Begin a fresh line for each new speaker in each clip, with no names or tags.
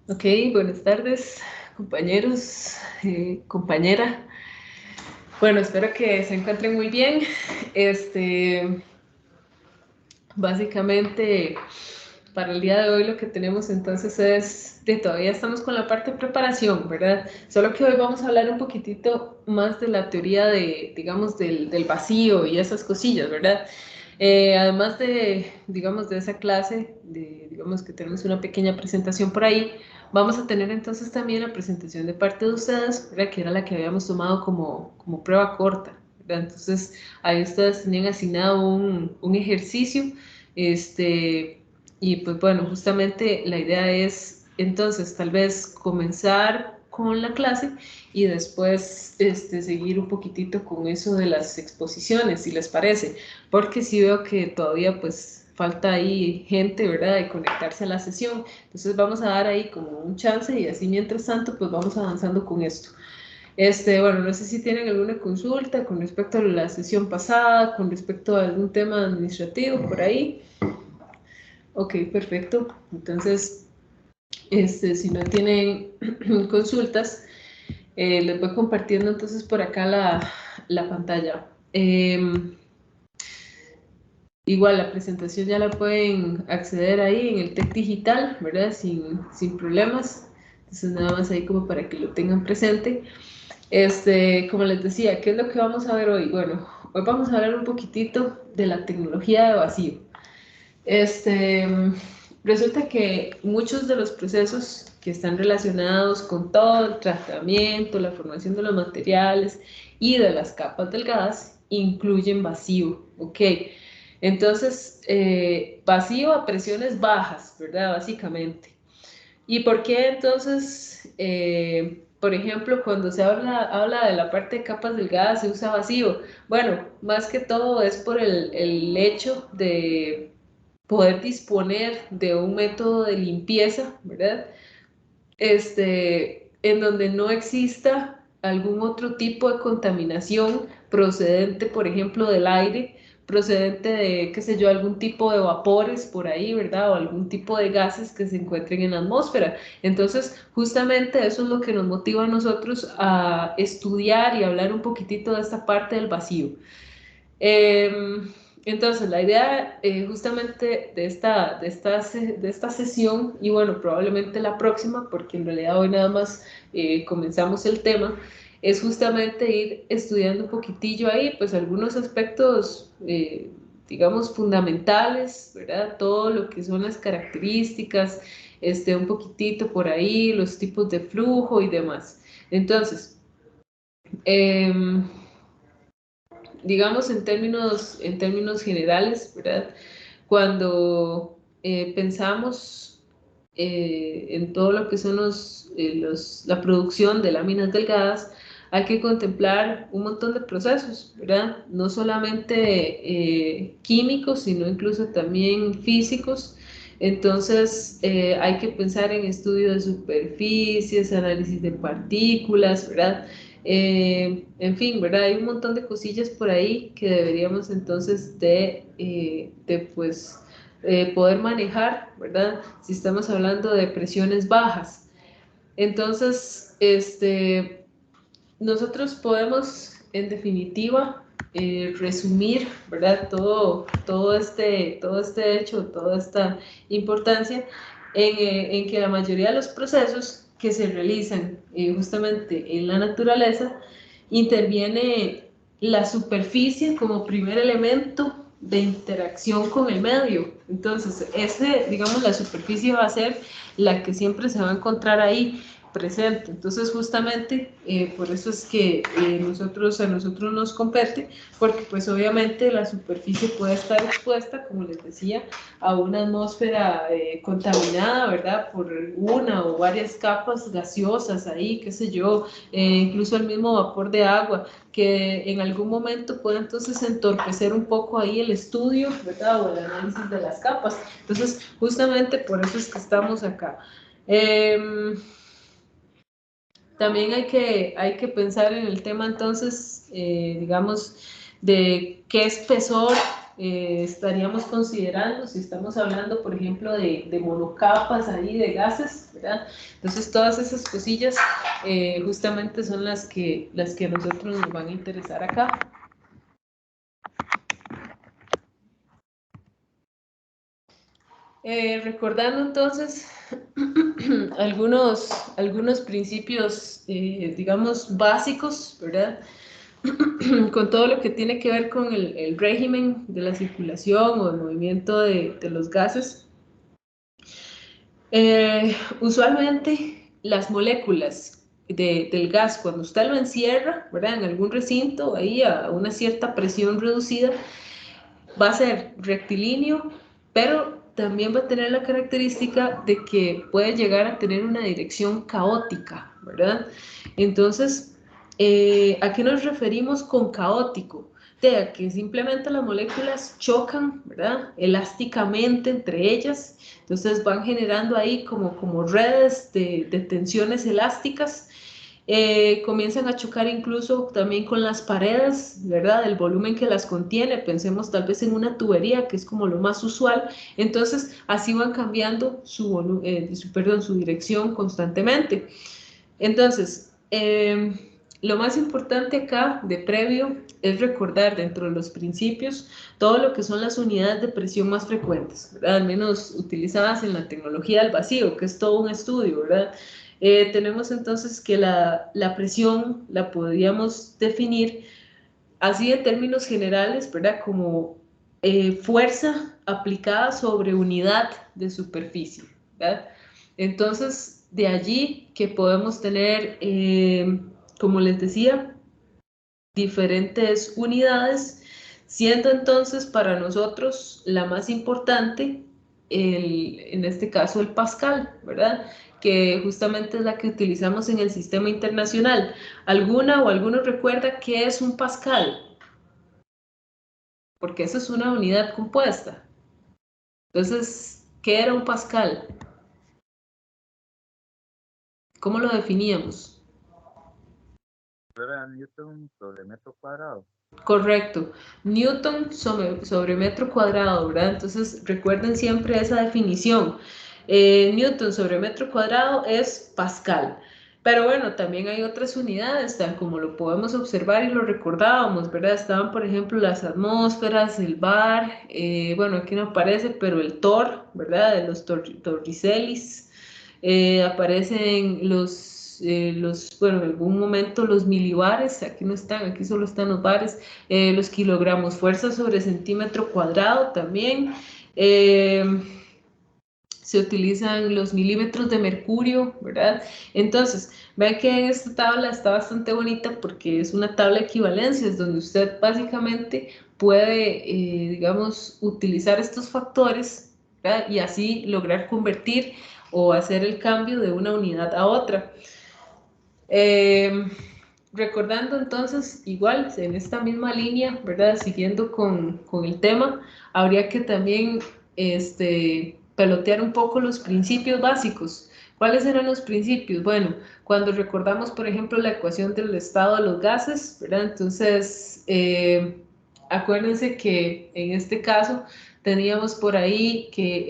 Ok, buenas tardes, compañeros, compañera. Bueno, espero que se encuentren muy bien. Básicamente, para el día de hoy lo que tenemos entonces es de todavía estamos con la parte de preparación, ¿verdad? Solo que hoy vamos a hablar un poquitito más de la teoría de, digamos, del vacío y esas cosillas, ¿verdad? Además de, digamos, de esa clase, digamos que tenemos una pequeña presentación por ahí, vamos a tener entonces también la presentación de parte de ustedes, ¿verdad? Que era la que habíamos tomado como prueba corta, ¿verdad? Entonces, ahí ustedes tenían asignado un ejercicio, este, y pues bueno, justamente la idea es entonces tal vez comenzar con la clase y después seguir un poquitito con eso de las exposiciones, si les parece, porque sí veo que todavía pues falta ahí gente, ¿verdad?, de conectarse a la sesión. Entonces vamos a dar ahí como un chance y así mientras tanto pues vamos avanzando con esto. Bueno, no sé si tienen alguna consulta con respecto a la sesión pasada, con respecto a algún tema administrativo por ahí. Ok, perfecto. Entonces, si no tienen consultas, les voy compartiendo entonces por acá la pantalla. Igual la presentación ya la pueden acceder ahí en el TEC Digital, ¿verdad? Sin problemas. Entonces nada más ahí como para que lo tengan presente. Como les decía, ¿qué es lo que vamos a ver hoy? Bueno, hoy vamos a hablar un poquitito de la tecnología de vacío. Este, Resulta que muchos de los procesos que están relacionados con todo el tratamiento, la formación de los materiales y de las capas delgadas incluyen vacío, ¿ok? Entonces, vacío a presiones bajas, ¿verdad? Básicamente. ¿Y por qué entonces, por ejemplo, cuando se habla de la parte de capas delgadas se usa vacío? Bueno, más que todo es por el hecho de poder disponer de un método de limpieza, ¿verdad? En donde no exista algún otro tipo de contaminación procedente, por ejemplo, del aire, procedente de, qué sé yo, algún tipo de vapores por ahí, ¿verdad? O algún tipo de gases que se encuentren en la atmósfera. Entonces, justamente eso es lo que nos motiva a nosotros a estudiar y hablar un poquitito de esta parte del vacío. Entonces, la idea justamente de esta sesión, y bueno, probablemente la próxima, porque en realidad hoy nada más comenzamos el tema, es justamente ir estudiando un poquitillo ahí, pues algunos aspectos, digamos, fundamentales, ¿verdad? Todo lo que son las características, un poquitito por ahí, los tipos de flujo y demás. Entonces, eh, digamos en términos generales, ¿verdad? Cuando pensamos en todo lo que son la producción de láminas delgadas, hay que contemplar un montón de procesos, ¿verdad? No solamente químicos, sino incluso también físicos. Entonces, hay que pensar en estudio de superficies, análisis de partículas, ¿verdad? En fin, ¿verdad? Hay un montón de cosillas por ahí que deberíamos entonces de poder manejar, ¿verdad? Si estamos hablando de presiones bajas. Entonces, nosotros podemos, en definitiva, resumir, ¿verdad? Todo este hecho, toda esta importancia en que la mayoría de los procesos que se realizan justamente en la naturaleza interviene la superficie como primer elemento de interacción con el medio. Entonces, digamos, la superficie va a ser la que siempre se va a encontrar ahí presente. Entonces, justamente por eso es que a nosotros nos compete, porque pues obviamente la superficie puede estar expuesta, como les decía, a una atmósfera contaminada, ¿verdad? Por una o varias capas gaseosas ahí, qué sé yo, incluso el mismo vapor de agua, que en algún momento puede entonces entorpecer un poco ahí el estudio, ¿verdad? O el análisis de las capas. Entonces, justamente por eso es que estamos acá. Eh, También hay que pensar en el tema entonces, digamos, de qué espesor estaríamos considerando si estamos hablando, por ejemplo, de monocapas ahí de gases, ¿verdad? Entonces, todas esas cosillas justamente son las que a nosotros nos van a interesar acá. Recordando entonces algunos principios, digamos, básicos, ¿verdad? Con todo lo que tiene que ver con el régimen de la circulación o el movimiento de los gases. Usualmente las moléculas del gas, cuando usted lo encierra, ¿verdad? En algún recinto, ahí a una cierta presión reducida, va a ser rectilíneo, pero también va a tener la característica de que puede llegar a tener una dirección caótica, ¿verdad? Entonces, ¿a qué nos referimos con caótico? De que simplemente las moléculas chocan, ¿verdad? Elásticamente entre ellas, entonces van generando ahí como redes de tensiones elásticas. Comienzan a chocar incluso también con las paredes, ¿verdad? El volumen que las contiene, pensemos tal vez en una tubería, que es como lo más usual, entonces así van cambiando su dirección constantemente. Entonces, lo más importante acá de previo es recordar dentro de los principios todo lo que son las unidades de presión más frecuentes, ¿verdad? Al menos utilizadas en la tecnología del vacío, que es todo un estudio, ¿verdad? Tenemos entonces que la presión la podríamos definir así en términos generales, ¿verdad? Como fuerza aplicada sobre unidad de superficie, ¿verdad? Entonces, de allí que podemos tener, como les decía, diferentes unidades, siendo entonces para nosotros la más importante, en este caso el Pascal, ¿verdad? Que justamente es la que utilizamos en el sistema internacional. ¿Alguna o alguno recuerda qué es un Pascal? Porque eso es una unidad compuesta. Entonces, ¿qué era un Pascal? ¿Cómo lo definíamos?
Era Newton sobre metro cuadrado.
Correcto, Newton sobre metro cuadrado, ¿verdad? Entonces recuerden siempre esa definición. Newton sobre metro cuadrado es Pascal. Pero bueno, también hay otras unidades, tal como lo podemos observar y lo recordábamos, ¿verdad? Estaban, por ejemplo, las atmósferas, el bar, bueno, aquí no aparece, pero el tor, ¿verdad? De los torricelis. Aparecen bueno, en algún momento los milibares, aquí no están, aquí solo están los bares, los kilogramos, fuerza sobre centímetro cuadrado también. Eh, Se utilizan los milímetros de mercurio, ¿verdad? Entonces, vean que en esta tabla está bastante bonita porque es una tabla de equivalencias donde usted básicamente puede, digamos, utilizar estos factores, ¿verdad? Y así lograr convertir o hacer el cambio de una unidad a otra. Recordando entonces, igual en esta misma línea, ¿verdad? Siguiendo con el tema, habría que también pelotear un poco los principios básicos. ¿Cuáles eran los principios? Bueno, cuando recordamos, por ejemplo, la ecuación del estado de los gases, ¿verdad? Entonces, acuérdense que en este caso teníamos por ahí que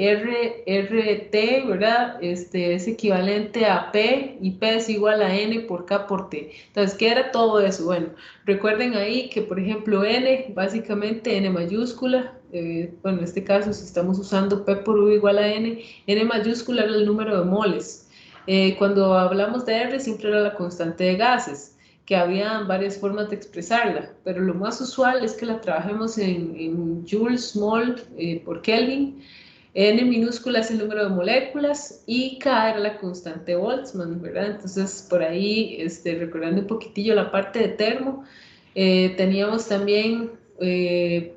RT, ¿verdad? Es equivalente a P y P es igual a N por K por T. Entonces, ¿qué era todo eso? Bueno, recuerden ahí que, por ejemplo, N, básicamente N mayúscula, bueno, en este caso, si estamos usando P por U igual a N mayúscula era el número de moles. Cuando hablamos de R, siempre era la constante de gases, que había varias formas de expresarla, pero lo más usual es que la trabajemos en joules, mol por Kelvin. N minúscula es el número de moléculas y K era la constante de Boltzmann, ¿verdad? Entonces, por ahí, recordando un poquitillo la parte de termo, teníamos también,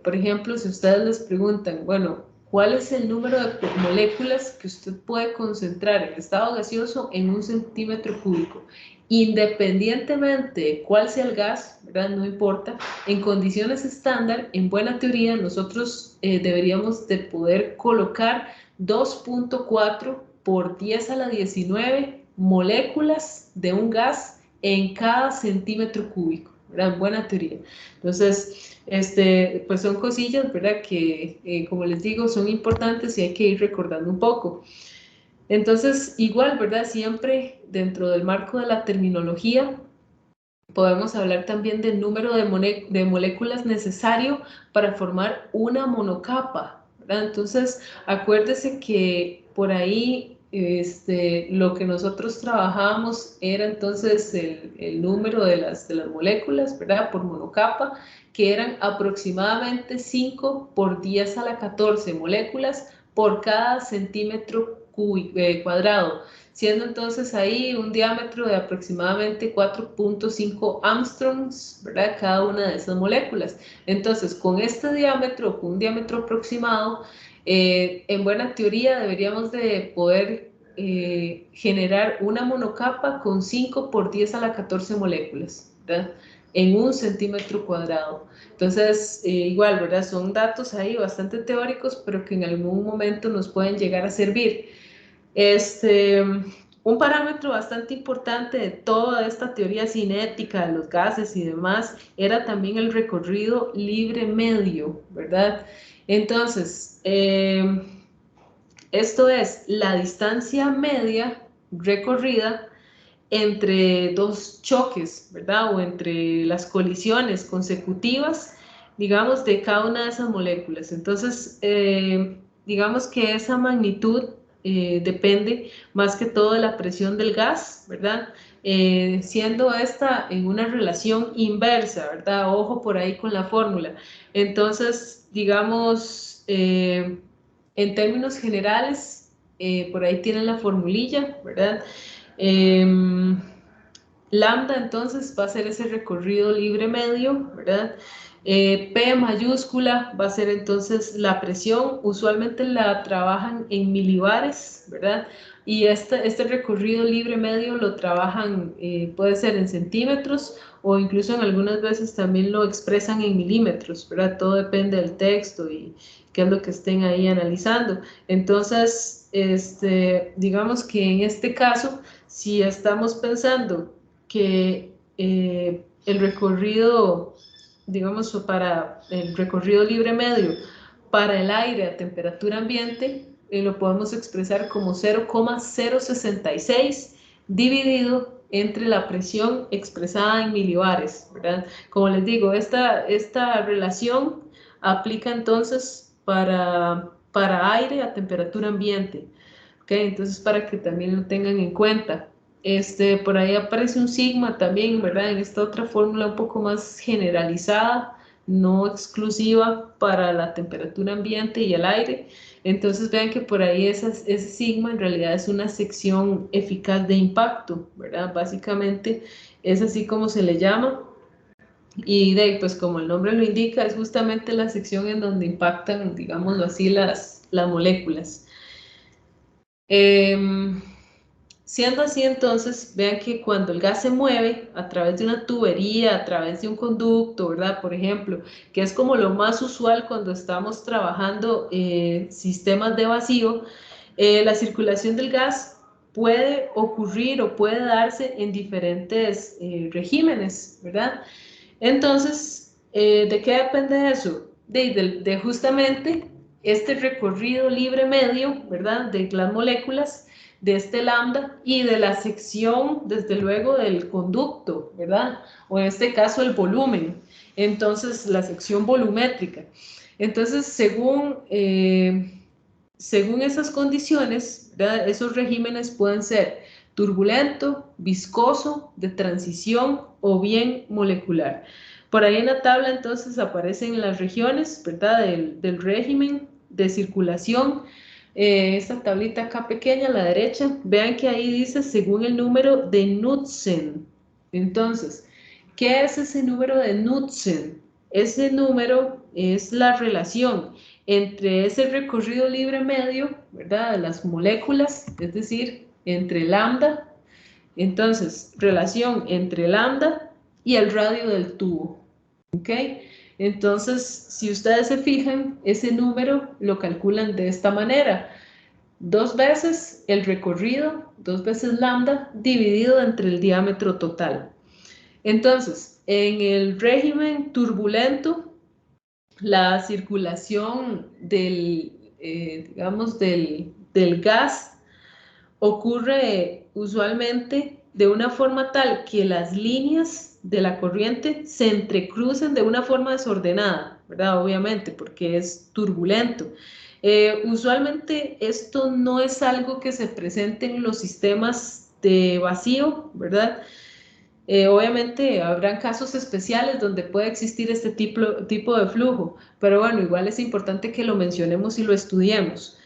por ejemplo, si ustedes les preguntan, bueno, ¿cuál es el número de moléculas que usted puede concentrar en estado gaseoso en un centímetro cúbico? Independientemente de cuál sea el gas, ¿verdad? No importa, en condiciones estándar, en buena teoría, nosotros deberíamos de poder colocar 2.4 por 10 a la 19 moléculas de un gas en cada centímetro cúbico, ¿verdad? En buena teoría. Entonces, pues son cosillas, ¿verdad? Que, como les digo, son importantes y hay que ir recordando un poco. Entonces, igual, ¿verdad? Siempre dentro del marco de la terminología, podemos hablar también del número de moléculas necesario para formar una monocapa, ¿verdad? Entonces, acuérdese que por ahí lo que nosotros trabajábamos era entonces el número de las moléculas, ¿verdad? Por monocapa, que eran aproximadamente 5 por 10 a la 14 moléculas por cada centímetro cuadrado, siendo entonces ahí un diámetro de aproximadamente 4.5 Armstrongs, ¿verdad? Cada una de esas moléculas. Entonces, con este diámetro, con un diámetro aproximado, en buena teoría deberíamos de poder generar una monocapa con 5 por 10 a la 14 moléculas, ¿verdad? En un centímetro cuadrado. Entonces, igual, ¿verdad? Son datos ahí bastante teóricos, pero que en algún momento nos pueden llegar a servir. Un parámetro bastante importante de toda esta teoría cinética de los gases y demás era también el recorrido libre medio, ¿verdad? Entonces, esto es la distancia media recorrida entre dos choques, ¿verdad? O entre las colisiones consecutivas, digamos, de cada una de esas moléculas. Entonces, digamos que esa magnitud depende más que todo de la presión del gas, ¿verdad? Siendo esta en una relación inversa, ¿verdad? Ojo por ahí con la fórmula. Entonces, digamos, en términos generales, por ahí tienen la formulilla, ¿verdad? Lambda entonces va a ser ese recorrido libre medio, ¿verdad? P mayúscula va a ser entonces la presión, usualmente la trabajan en milibares, ¿verdad? Y este recorrido libre medio lo trabajan, puede ser en centímetros o incluso en algunas veces también lo expresan en milímetros, ¿verdad? Todo depende del texto y qué es lo que estén ahí analizando. Entonces, digamos que en este caso, si estamos pensando que el recorrido, digamos, para el recorrido libre medio para el aire a temperatura ambiente, lo podemos expresar como 0,066 dividido entre la presión expresada en milibares, ¿verdad? Como les digo, esta relación aplica entonces para aire a temperatura ambiente. ¿Okay? Entonces, para que también lo tengan en cuenta. Por ahí aparece un sigma también, ¿verdad? En esta otra fórmula un poco más generalizada, no exclusiva para la temperatura ambiente y el aire. Entonces vean que por ahí ese sigma en realidad es una sección eficaz de impacto, ¿verdad? Básicamente es así como se le llama. Y pues como el nombre lo indica, es justamente la sección en donde impactan, digámoslo así, las moléculas. Siendo así, entonces, vean que cuando el gas se mueve a través de una tubería, a través de un conducto, ¿verdad? Por ejemplo, que es como lo más usual cuando estamos trabajando sistemas de vacío, la circulación del gas puede ocurrir o puede darse en diferentes regímenes, ¿verdad? Entonces, ¿de qué depende eso? De justamente este recorrido libre medio, ¿verdad? De las moléculas, de este lambda y de la sección, desde luego, del conducto, ¿verdad? O en este caso, el volumen. Entonces, la sección volumétrica. Entonces, según esas condiciones, ¿verdad? Esos regímenes pueden ser turbulento, viscoso, de transición o bien molecular. Por ahí en la tabla entonces aparecen las regiones, ¿verdad? Del régimen de circulación. Esta tablita acá pequeña a la derecha, vean que ahí dice según el número de Knudsen. Entonces, ¿qué es ese número de Knudsen? Ese número es la relación entre ese recorrido libre medio, ¿verdad? De las moléculas, es decir, entre lambda. Entonces, relación entre lambda y el radio del tubo, ¿ok? Entonces, si ustedes se fijan, ese número lo calculan de esta manera. 2 veces el recorrido, 2 veces lambda, dividido entre el diámetro total. Entonces, En el régimen turbulento, la circulación digamos, del gas ocurre usualmente de una forma tal que las líneas de la corriente se entrecrucen de una forma desordenada, ¿verdad? Obviamente, porque es turbulento. Usualmente esto no es algo que se presente en los sistemas de vacío, ¿verdad? Obviamente habrán casos especiales donde puede existir este tipo de flujo, pero bueno, igual es importante que lo mencionemos y lo estudiemos.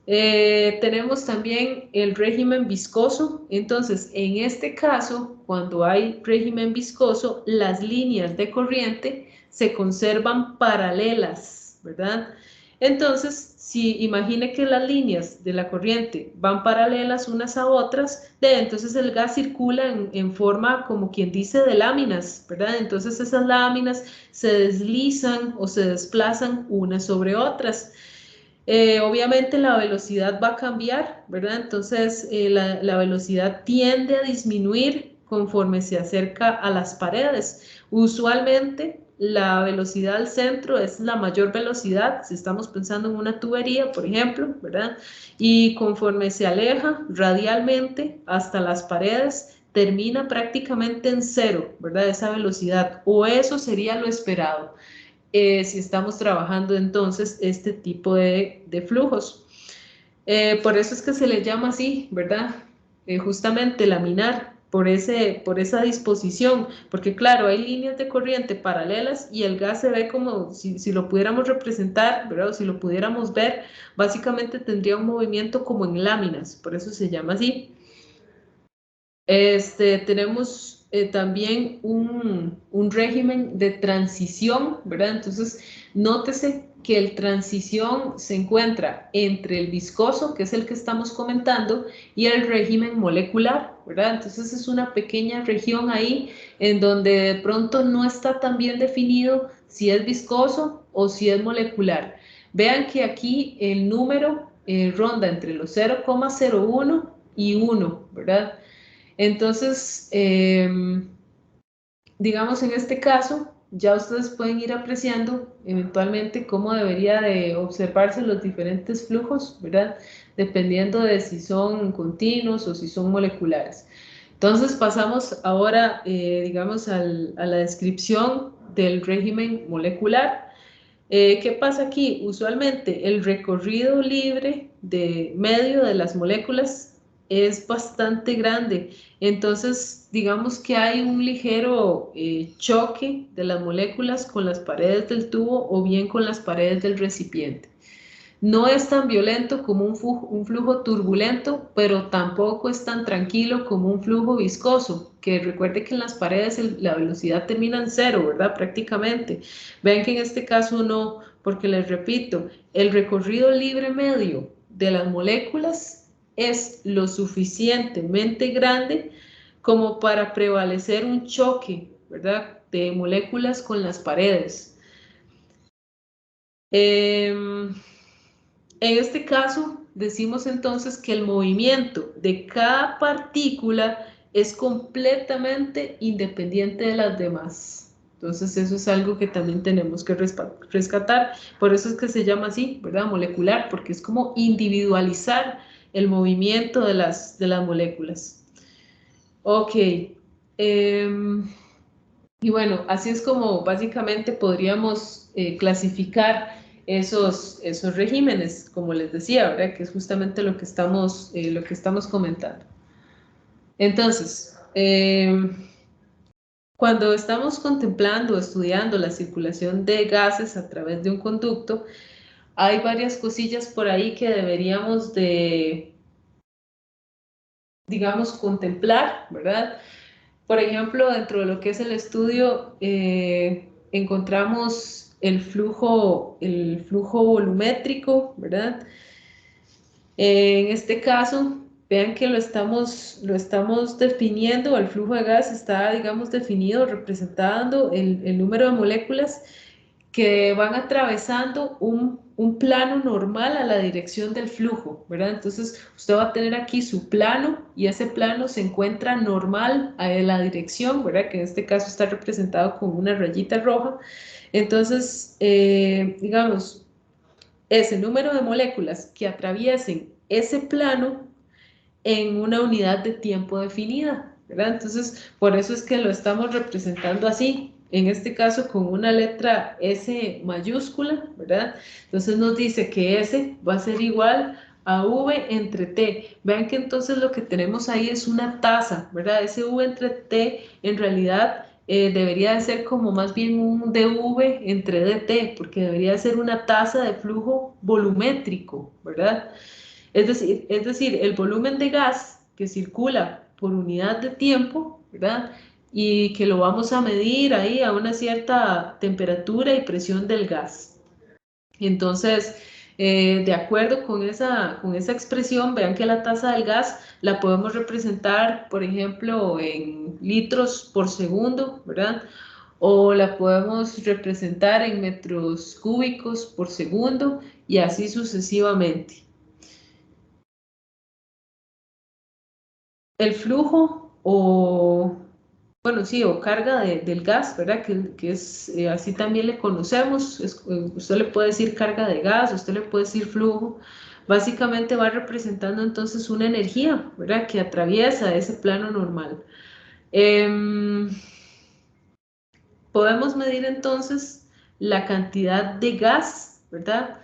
Tenemos también el régimen viscoso. Entonces, en este caso, cuando hay régimen viscoso, las líneas de corriente se conservan paralelas, ¿verdad? Entonces, si imagine que las líneas de la corriente van paralelas unas a otras, entonces el gas circula en forma, como quien dice, de láminas, ¿verdad? Entonces esas láminas se deslizan o se desplazan unas sobre otras. Obviamente la velocidad va a cambiar, ¿verdad? Entonces la velocidad tiende a disminuir conforme se acerca a las paredes. Usualmente la velocidad al centro es la mayor velocidad, si estamos pensando en una tubería, por ejemplo, ¿verdad? Y conforme se aleja radialmente hasta las paredes, termina prácticamente en cero, ¿verdad? Esa velocidad, o eso sería lo esperado. Si estamos trabajando entonces este tipo de flujos. Por eso es que se le llama así, ¿verdad? Justamente laminar, por esa disposición, porque claro, hay líneas de corriente paralelas y el gas se ve como si lo pudiéramos representar, ¿verdad? O si lo pudiéramos ver, básicamente tendría un movimiento como en láminas, por eso se llama así. Tenemos también un régimen de transición, ¿verdad? Entonces, nótese que el transición se encuentra entre el viscoso, que es el que estamos comentando, y el régimen molecular, ¿verdad? Entonces, es una pequeña región ahí en donde de pronto no está tan bien definido si es viscoso o si es molecular. Vean que aquí el número ronda entre los 0,01 y 1, ¿verdad? Entonces, digamos en este caso, ya ustedes pueden ir apreciando eventualmente cómo debería de observarse los diferentes flujos, ¿verdad? Dependiendo de si son continuos o si son moleculares. Entonces pasamos ahora, digamos, a la descripción del régimen molecular. ¿Qué pasa aquí? Usualmente el recorrido libre de medio de las moléculas es bastante grande. Entonces, digamos que hay un ligero choque de las moléculas con las paredes del tubo o bien con las paredes del recipiente. No es tan violento como un flujo turbulento, pero tampoco es tan tranquilo como un flujo viscoso, que recuerde que en las paredes la velocidad termina en cero, ¿verdad? Prácticamente. Ven que en este caso no, porque les repito, el recorrido libre medio de las moléculas es lo suficientemente grande como para prevalecer un choque, ¿verdad? De moléculas con las paredes. En este caso, decimos entonces que el movimiento de cada partícula es completamente independiente de las demás. Entonces, eso es algo que también tenemos que rescatar. Por eso es que se llama así, ¿verdad? Molecular, porque es como individualizar el movimiento de las moléculas. Ok. Y bueno, así es como básicamente podríamos clasificar esos regímenes, como les decía, ¿verdad? Que es justamente lo que estamos comentando. Entonces, cuando estamos contemplando, estudiando la circulación de gases a través de un conducto, hay varias cosillas por ahí que deberíamos de, digamos, contemplar, ¿verdad? Por ejemplo, dentro de lo que es el estudio, encontramos el flujo volumétrico, ¿verdad? En este caso, vean que lo estamos definiendo, el flujo de gas está, digamos, definido, representando el número de moléculas que van atravesando un un plano normal a la dirección del flujo, ¿verdad? Entonces, usted va a tener aquí su plano y ese plano se encuentra normal a la dirección, ¿verdad? Que en este caso está representado con una rayita roja. Entonces, digamos, ese número de moléculas que atraviesen ese plano en una unidad de tiempo definida, ¿verdad? Entonces, por eso es que lo estamos representando así, en este caso con una letra S mayúscula, ¿verdad? Entonces nos dice que S va a ser igual a V entre T. Vean que entonces lo que tenemos ahí es una tasa, ¿verdad? Ese V entre T en realidad debería de ser como más bien un dV entre dt, porque debería de ser una tasa de flujo volumétrico, ¿verdad? Es decir, el volumen de gas que circula por unidad de tiempo, ¿verdad? Y que lo vamos a medir ahí a una cierta temperatura y presión del gas. Entonces, de acuerdo con esa expresión, vean que la tasa del gas la podemos representar, por ejemplo, en litros por segundo, ¿verdad? O la podemos representar en metros cúbicos por segundo y así sucesivamente. El flujo o, bueno, sí, o carga del gas, ¿verdad? Que es, así también le conocemos. Usted le puede decir carga de gas, usted le puede decir flujo. Básicamente va representando entonces una energía, ¿verdad? Que atraviesa ese plano normal. Em, Podemos medir entonces la cantidad de gas, ¿verdad?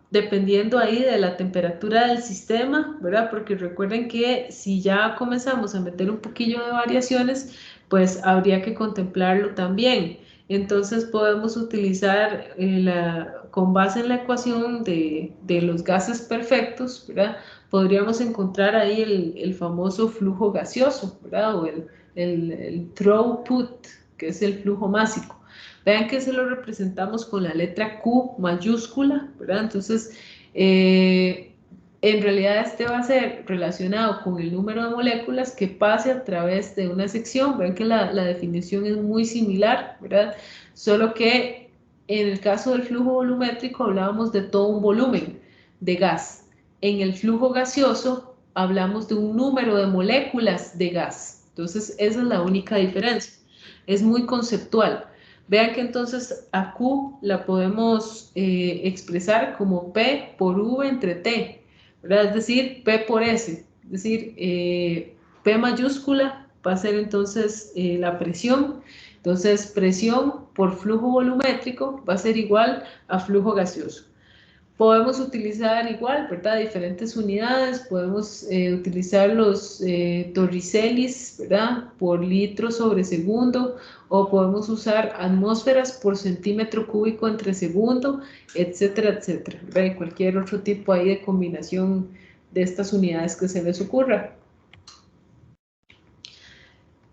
Dependiendo ahí de la temperatura del sistema, ¿verdad? Porque recuerden que si ya comenzamos a meter un poquillo de variaciones, pues habría que contemplarlo también. Entonces podemos utilizar con base en la ecuación de los gases perfectos, ¿verdad? Podríamos encontrar ahí el famoso flujo gaseoso, ¿verdad? O el throughput, que es el flujo másico. Vean que se lo representamos con la letra Q mayúscula, ¿verdad? Entonces, en realidad este va a ser relacionado con el número de moléculas que pase a través de una sección. Vean que la definición es muy similar, ¿verdad? Solo que en el caso del flujo volumétrico hablábamos de todo un volumen de gas. En el flujo gaseoso hablamos de un número de moléculas de gas. Entonces, esa es la única diferencia. Es muy conceptual. Vean que entonces a Q la podemos expresar como P por V entre T, ¿verdad? Es decir, P por S. Es decir, P mayúscula va a ser entonces la presión. Entonces, presión por flujo volumétrico va a ser igual a flujo gaseoso. Podemos utilizar igual, ¿verdad? Diferentes unidades, podemos utilizar los torricelis, ¿verdad? Por litro sobre segundo, o podemos usar atmósferas por centímetro cúbico entre segundo, etcétera, etcétera, ¿verdad? Y cualquier otro tipo ahí de combinación de estas unidades que se les ocurra.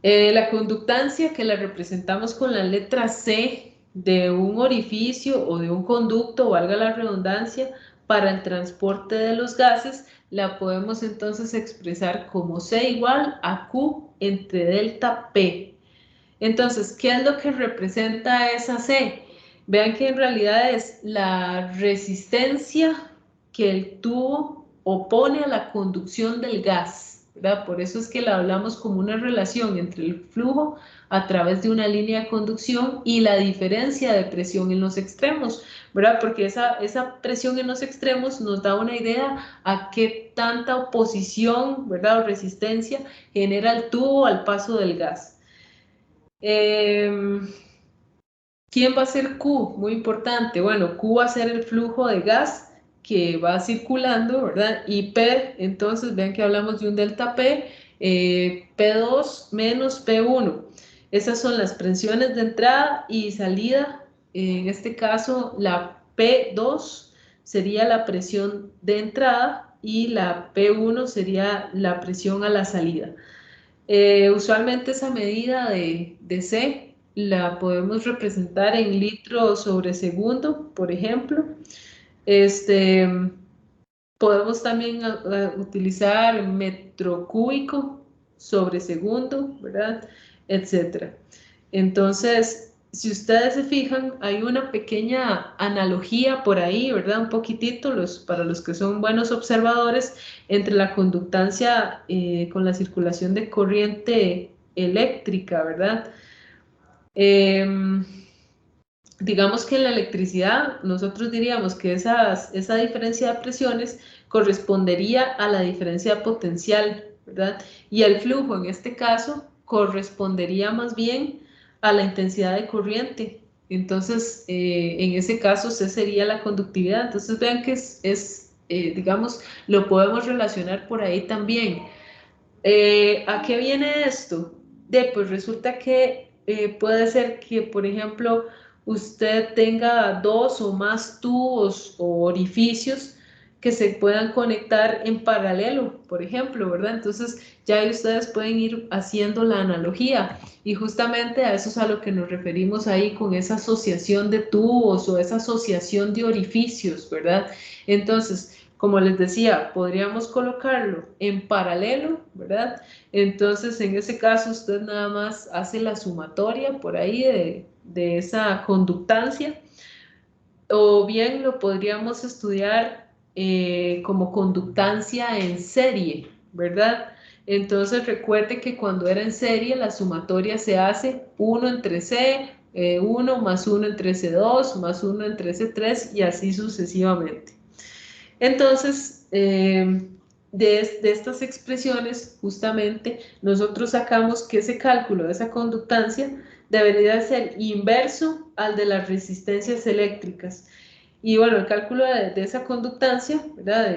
La conductancia, que la representamos con la letra C de un orificio o de un conducto, valga la redundancia, para el transporte de los gases, la podemos entonces expresar como C igual a Q entre delta P. Entonces, ¿qué es lo que representa esa C? Vean que en realidad es la resistencia que el tubo opone a la conducción del gas, ¿verdad? Por eso es que la hablamos como una relación entre el flujo a través de una línea de conducción y la diferencia de presión en los extremos, ¿verdad? Porque esa presión en los extremos nos da una idea a qué tanta oposición, ¿verdad? O resistencia genera el tubo al paso del gas. ¿Quién va a ser Q? Muy importante. Bueno, Q va a ser el flujo de gas que va circulando, ¿verdad? Y P, entonces vean que hablamos de un delta P, P2 menos P1. Esas son las presiones de entrada y salida. En este caso, la P2 sería la presión de entrada y la P1 sería la presión a la salida. Usualmente esa medida de C la podemos representar en litros sobre segundo, por ejemplo. Este, Podemos también utilizar metro cúbico sobre segundo, ¿verdad? Etcétera. Entonces, si ustedes se fijan, hay una pequeña analogía por ahí, ¿verdad? Un poquitito, para los que son buenos observadores, entre la conductancia con la circulación de corriente eléctrica, ¿verdad? Em, digamos que en la electricidad nosotros diríamos que esa diferencia de presiones correspondería a la diferencia potencial, ¿verdad? Y el flujo en este caso correspondería más bien a la intensidad de corriente. Entonces, en ese caso, C sería la conductividad. Entonces, vean que digamos, lo podemos relacionar por ahí también. ¿A qué viene esto? Pues resulta que puede ser que, por ejemplo, usted tenga dos o más tubos o orificios que se puedan conectar en paralelo, por ejemplo, ¿verdad? Entonces ya ahí ustedes pueden ir haciendo la analogía y justamente a eso es a lo que nos referimos ahí con esa asociación de tubos o esa asociación de orificios, ¿verdad? Entonces, como les decía, podríamos colocarlo en paralelo, ¿verdad? Entonces, en ese caso, usted nada más hace la sumatoria por ahí de esa conductancia, o bien lo podríamos estudiar como conductancia en serie, ¿verdad? Entonces, recuerde que cuando era en serie, la sumatoria se hace 1 entre C, 1 más 1 entre C2, más 1 entre C3 y así sucesivamente. Entonces, de estas expresiones, justamente, nosotros sacamos que ese cálculo de esa conductancia debería ser inverso al de las resistencias eléctricas. Y bueno, el cálculo de esa conductancia, ¿verdad?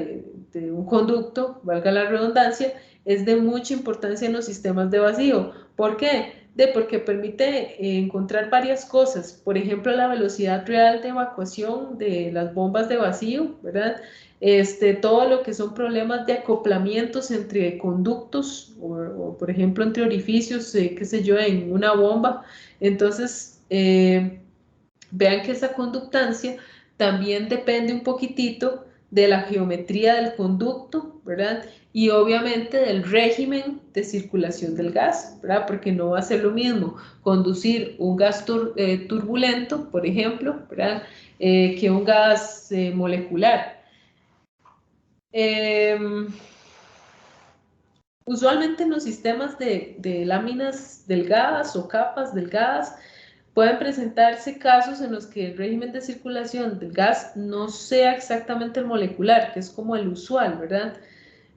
De un conducto, valga la redundancia, es de mucha importancia en los sistemas de vacío. ¿Por qué? Porque permite encontrar varias cosas. Por ejemplo, la velocidad real de evacuación de las bombas de vacío, ¿verdad? Todo lo que son problemas de acoplamientos entre conductos o, por ejemplo, entre orificios, qué sé yo, en una bomba. Entonces, vean que esa conductancia también depende un poquitito de la geometría del conducto, ¿verdad? Y obviamente del régimen de circulación del gas, ¿verdad? Porque no va a ser lo mismo conducir un gas turbulento, por ejemplo, ¿verdad? Que un gas molecular. Usualmente en los sistemas de láminas del gas o capas del gas pueden presentarse casos en los que el régimen de circulación del gas no sea exactamente el molecular, que es como el usual, ¿verdad?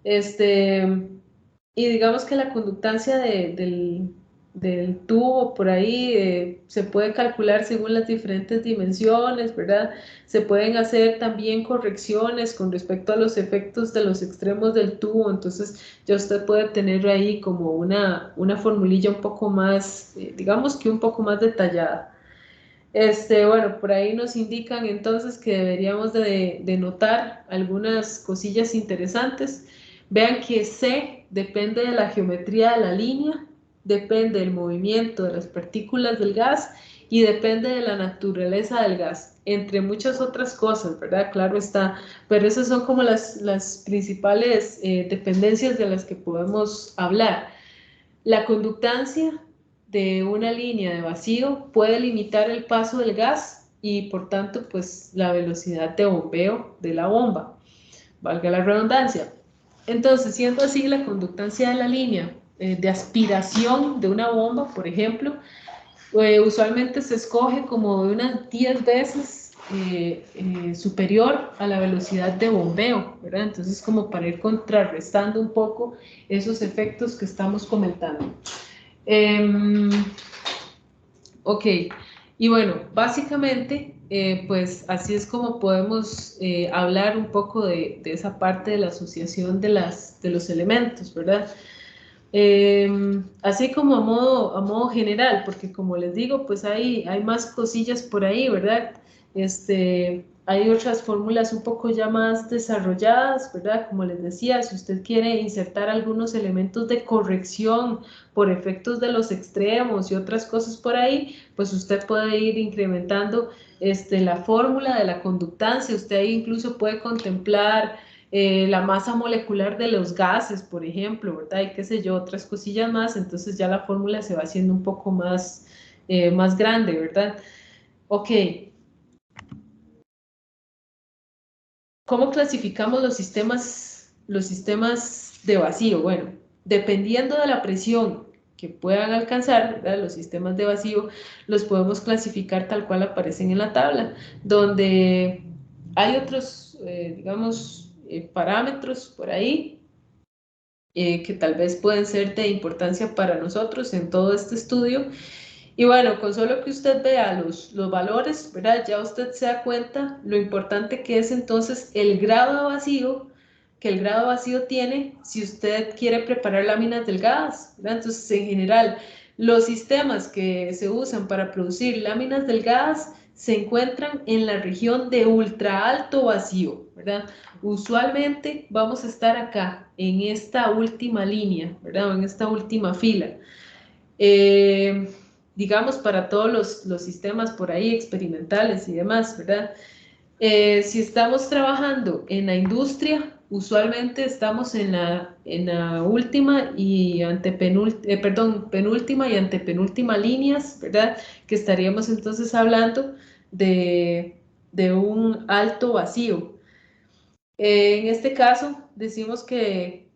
Y digamos que la conductancia del tubo por ahí se puede calcular según las diferentes dimensiones, ¿verdad? Se pueden hacer también correcciones con respecto a los efectos de los extremos del tubo, entonces ya usted puede tener ahí como una formulilla un poco más, digamos que un poco más detallada. Bueno, por ahí nos indican entonces que deberíamos de notar algunas cosillas interesantes. Vean que C depende de la geometría de la línea, depende del movimiento de las partículas del gas y depende de la naturaleza del gas, entre muchas otras cosas, ¿verdad? Claro está, pero esas son como las principales dependencias de las que podemos hablar. La conductancia de una línea de vacío puede limitar el paso del gas y por tanto pues la velocidad de bombeo de la bomba, valga la redundancia. Entonces, siendo así la conductancia de la línea de aspiración de una bomba, por ejemplo, usualmente se escoge como de unas 10 veces superior a la velocidad de bombeo, ¿verdad? Entonces, como para ir contrarrestando un poco esos efectos que estamos comentando. Ok, y bueno, básicamente, pues así es como podemos hablar un poco de esa parte de la asociación de los elementos, ¿verdad? Así como a modo general, porque como les digo, pues hay más cosillas por ahí, ¿verdad? Hay otras fórmulas un poco ya más desarrolladas, ¿verdad? Como les decía, si usted quiere insertar algunos elementos de corrección por efectos de los extremos y otras cosas por ahí, pues usted puede ir incrementando la fórmula de la conductancia, usted ahí incluso puede contemplar la masa molecular de los gases, por ejemplo, ¿verdad? Y qué sé yo, otras cosillas más, entonces ya la fórmula se va haciendo un poco más, más grande, ¿verdad? Ok. ¿Cómo clasificamos los sistemas de vacío? Bueno, dependiendo de la presión que puedan alcanzar, ¿verdad? Los sistemas de vacío los podemos clasificar tal cual aparecen en la tabla, donde hay otros, digamos, parámetros por ahí que tal vez pueden ser de importancia para nosotros en todo este estudio. Y bueno, con solo que usted vea los valores, ¿verdad? Ya usted se da cuenta lo importante que es entonces el grado de vacío, que el grado de vacío tiene si usted quiere preparar láminas delgadas, ¿verdad? Entonces, en general, los sistemas que se usan para producir láminas delgadas se encuentran en la región de ultra alto vacío, ¿verdad? Usualmente vamos a estar acá, en esta última línea, ¿verdad? O en esta última fila. Digamos, para todos los sistemas por ahí experimentales y demás, ¿verdad? Si estamos trabajando en la industria, usualmente estamos en la última y penúltima y antepenúltima líneas, ¿verdad? Que estaríamos entonces hablando de un alto vacío. En este caso, decimos que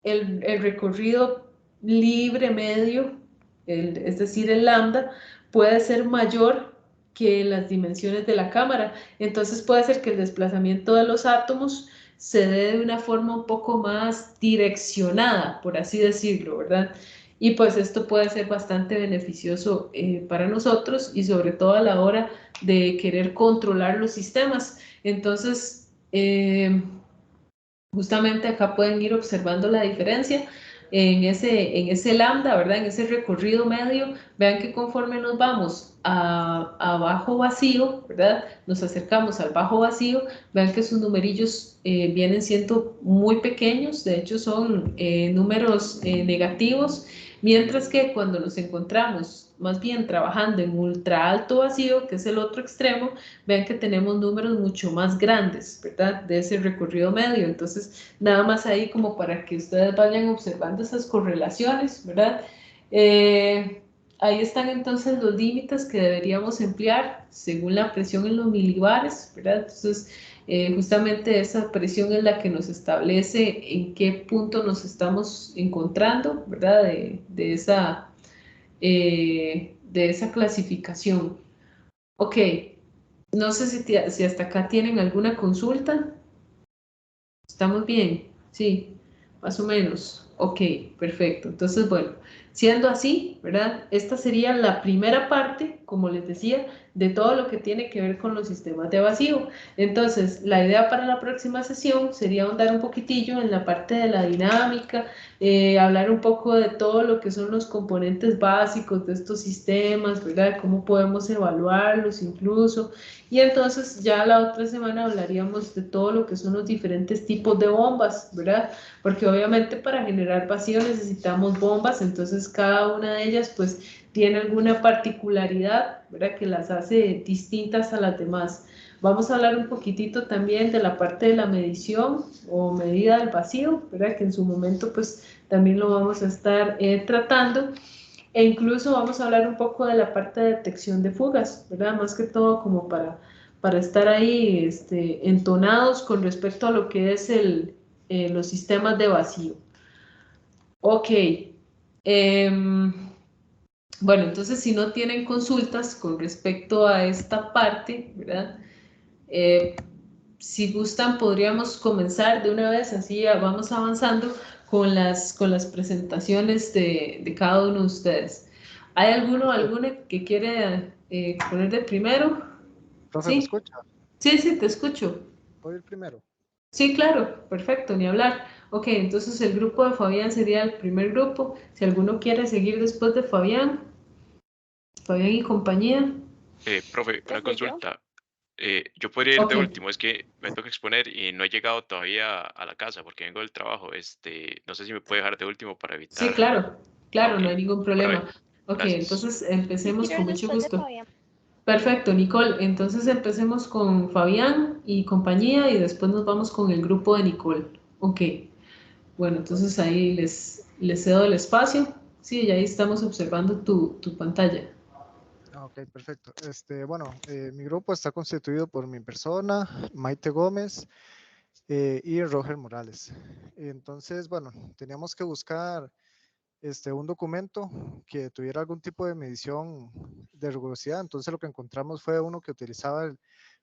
el recorrido libre medio, es decir, el lambda, puede ser mayor que las dimensiones de la cámara. Entonces puede ser que el desplazamiento de los átomos se dé de una forma un poco más direccionada, por así decirlo, ¿verdad? Y pues esto puede ser bastante beneficioso para nosotros y sobre todo a la hora de querer controlar los sistemas. Entonces, justamente acá pueden ir observando la diferencia en ese lambda, ¿verdad? En ese recorrido medio, vean que conforme nos vamos a bajo vacío, ¿verdad? Nos acercamos al bajo vacío, vean que sus numerillos vienen siendo muy pequeños, de hecho son números negativos, mientras que cuando nos encontramos más bien trabajando en ultra alto vacío, que es el otro extremo, vean que tenemos números mucho más grandes, ¿verdad? De ese recorrido medio. Entonces, nada más ahí como para que ustedes vayan observando esas correlaciones, ¿verdad? Ahí están entonces los límites que deberíamos emplear según la presión en los milibares, ¿verdad? Entonces, justamente esa presión es la que nos establece en qué punto nos estamos encontrando, ¿verdad? De esa clasificación. Ok, no sé si hasta acá tienen alguna consulta. ¿Estamos bien? Sí, más o menos. Ok, perfecto. Entonces, bueno, siendo así, ¿verdad? Esta sería la primera parte, como les decía, de todo lo que tiene que ver con los sistemas de vacío. Entonces, la idea para la próxima sesión sería ahondar un poquitillo en la parte de la dinámica, hablar un poco de todo lo que son los componentes básicos de estos sistemas, ¿verdad? Cómo podemos evaluarlos incluso. Y entonces ya la otra semana hablaríamos de todo lo que son los diferentes tipos de bombas, ¿verdad? Porque obviamente para generar vacío necesitamos bombas, entonces cada una de ellas pues tiene alguna particularidad, ¿verdad? Que las hace distintas a las demás. Vamos a hablar un poquitito también de la parte de la medición o medida del vacío, ¿verdad? Que en su momento pues también lo vamos a estar tratando. E incluso vamos a hablar un poco de la parte de detección de fugas, ¿verdad? Más que todo como para estar ahí entonados con respecto a lo que es los sistemas de vacío. Ok. Bueno, entonces si no tienen consultas con respecto a esta parte, ¿verdad? Si gustan, podríamos comenzar de una vez, así vamos avanzando con las presentaciones de cada uno de ustedes. ¿Hay alguna que quiere poner de primero?
Profe, ¿me
¿Sí?
escucha?
Sí, te escucho.
Voy el primero.
Sí, claro, perfecto, ni hablar. Ok, entonces el grupo de Fabián sería el primer grupo. Si alguno quiere seguir después de Fabián, Fabián y compañía.
Profe, una
Profe, yo.
consulta. Yo podría ir de
Ok.
último, es que me toca exponer y no he llegado todavía a la casa porque vengo del trabajo. No sé si me puede dejar de último para
Sí,
evitar.
claro,
Ok,
no hay ningún
bueno,
problema. Ok,
gracias.
entonces
Yo
empecemos
quiero
con
ir
mucho
después de
gusto.
Fabián.
Perfecto, Nicole. Entonces empecemos con Fabián y compañía y después nos vamos con el grupo de Nicole. Ok, bueno, entonces ahí les cedo el espacio. Sí, y ahí estamos observando tu pantalla.
Ok, perfecto. Bueno, mi grupo está constituido por mi persona, Maite Gómez y Roger Morales. Entonces, bueno, teníamos que buscar un documento que tuviera algún tipo de medición de rugosidad. Entonces, lo que encontramos fue uno que utilizaba el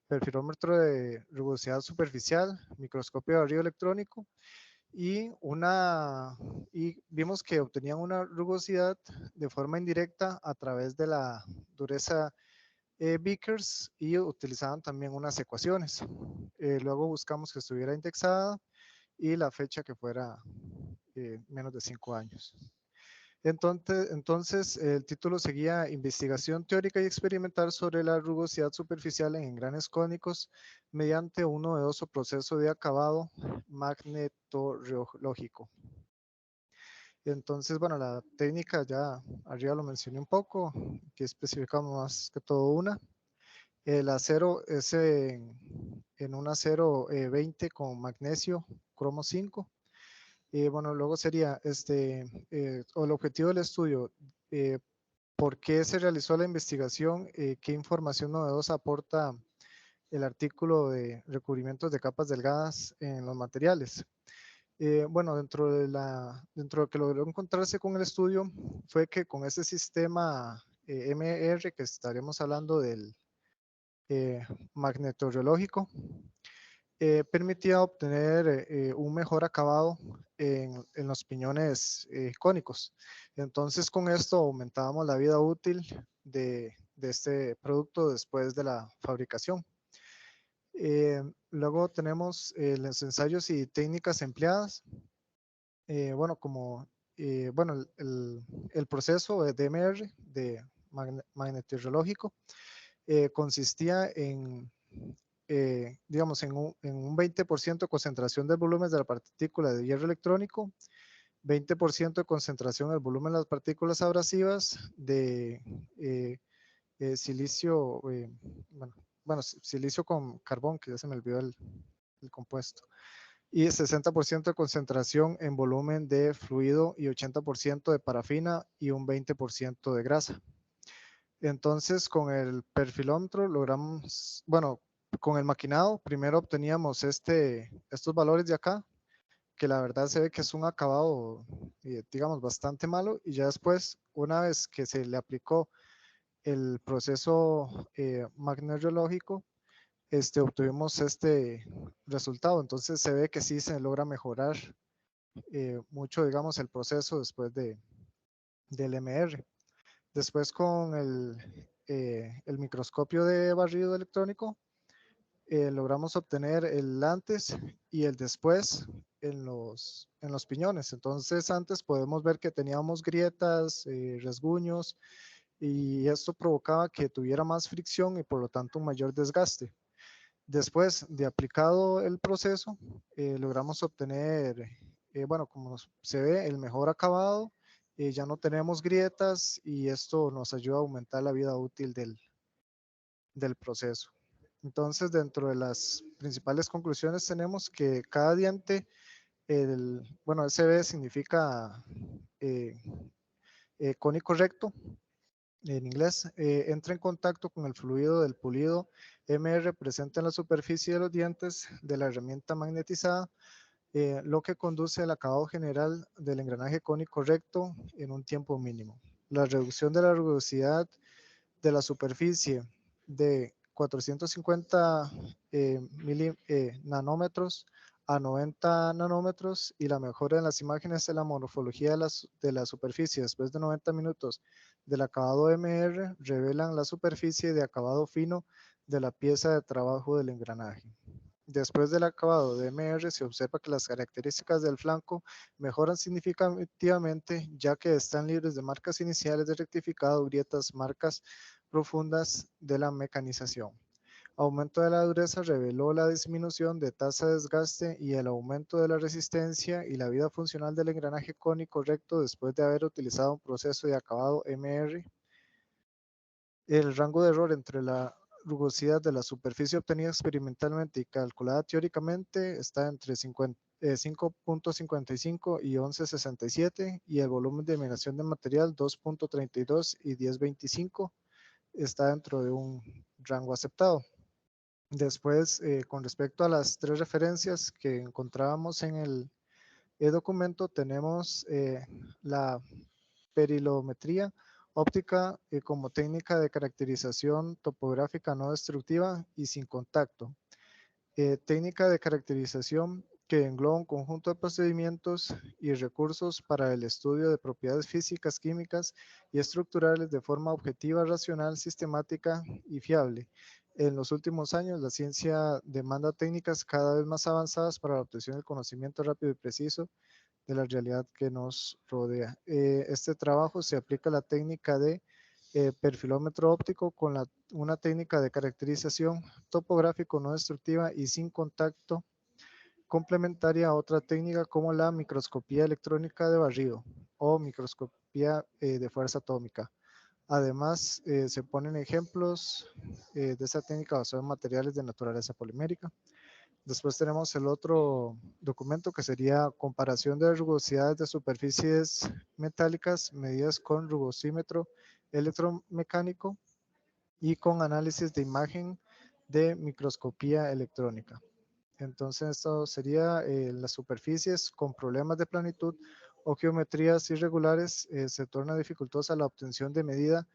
perfirómetro de rugosidad superficial, microscopio de barrido electrónico y vimos que obtenían una rugosidad de forma indirecta a través de la dureza Vickers y utilizaban también unas ecuaciones. Luego buscamos que estuviera indexada y la fecha que fuera menos de 5 años. Entonces, el título seguía Investigación teórica y experimental sobre la rugosidad superficial en engranes cónicos mediante un novedoso proceso de acabado magnetorreológico. Entonces, bueno, la técnica ya arriba lo mencioné un poco, que especificamos más que todo una. El acero es en un acero 20 con magnesio, cromo 5. Bueno, luego sería el objetivo del estudio, por qué se realizó la investigación, qué información novedosa aporta el artículo de recubrimientos de capas delgadas en los materiales. Bueno, dentro de lo que logró encontrarse con el estudio fue que con ese sistema MR que estaremos hablando del magnetorreológico, permitía obtener un mejor acabado en los piñones cónicos. Entonces, con esto aumentábamos la vida útil de este producto después de la fabricación. Luego tenemos los ensayos y técnicas empleadas. Bueno, el proceso de DMR, de magnetorreológico, consistía en digamos, en un 20% de concentración del volumen de la partícula de hierro electrónico, 20% de concentración del volumen de las partículas abrasivas de silicio, silicio con carbón, que ya se me olvidó el compuesto, y 60% de concentración en volumen de fluido y 80% de parafina y un 20% de grasa. Entonces, con el perfilómetro logramos, bueno, con el maquinado, primero obteníamos estos valores de acá, que la verdad se ve que es un acabado, digamos, bastante malo, y ya después, una vez que se le aplicó el proceso magnetorreológico, obtuvimos este resultado. Entonces se ve que sí se logra mejorar mucho, digamos, el proceso después del MR. Después con el microscopio de barrido electrónico, logramos obtener el antes y el después en los piñones. Entonces antes podemos ver que teníamos grietas, rasguños, y esto provocaba que tuviera más fricción y por lo tanto un mayor desgaste. Después de aplicado el proceso, logramos obtener, bueno, como se ve, el mejor acabado. Ya no tenemos grietas y esto nos ayuda a aumentar la vida útil del proceso. Entonces, dentro de las principales conclusiones tenemos que cada diente, bueno, SB significa cónico recto en inglés, entra en contacto con el fluido del pulido MR presente en la superficie de los dientes de la herramienta magnetizada, lo que conduce al acabado general del engranaje cónico recto en un tiempo mínimo. La reducción de la rugosidad de la superficie de 450 nanómetros a 90 nanómetros y la mejora en las imágenes de la morfología de la superficie después de 90 minutos del acabado MR revelan la superficie de acabado fino de la pieza de trabajo del engranaje. Después del acabado de MR se observa que las características del flanco mejoran significativamente, ya que están libres de marcas iniciales de rectificado, grietas, marcas profundas de la mecanización. Aumento de la dureza reveló la disminución de tasa de desgaste y el aumento de la resistencia y la vida funcional del engranaje cónico recto después de haber utilizado un proceso de acabado MR. El rango de error entre la rugosidad de la superficie obtenida experimentalmente y calculada teóricamente está entre 5.55 y 11.67 y el volumen de eliminación de material 2.32 y 10.25. está dentro de un rango aceptado. Después, con respecto a las 3 referencias que encontrábamos en el documento, tenemos la perilometría óptica como técnica de caracterización topográfica no destructiva y sin contacto. Técnica de caracterización que engloba un conjunto de procedimientos y recursos para el estudio de propiedades físicas, químicas y estructurales de forma objetiva, racional, sistemática y fiable. En los últimos años, la ciencia demanda técnicas cada vez más avanzadas para la obtención del conocimiento rápido y preciso de la realidad que nos rodea. Este trabajo se aplica a la técnica de perfilómetro óptico con una técnica de caracterización topográfico no destructiva y sin contacto, complementaria a otra técnica como la microscopía electrónica de barrido o microscopía de fuerza atómica. Además, se ponen ejemplos de esa técnica basada en materiales de naturaleza polimérica. Después tenemos el otro documento que sería comparación de rugosidades de superficies metálicas medidas con rugosímetro electromecánico y con análisis de imagen de microscopía electrónica. Entonces esto sería las superficies con problemas de planitud o geometrías irregulares, se torna dificultosa la obtención de medida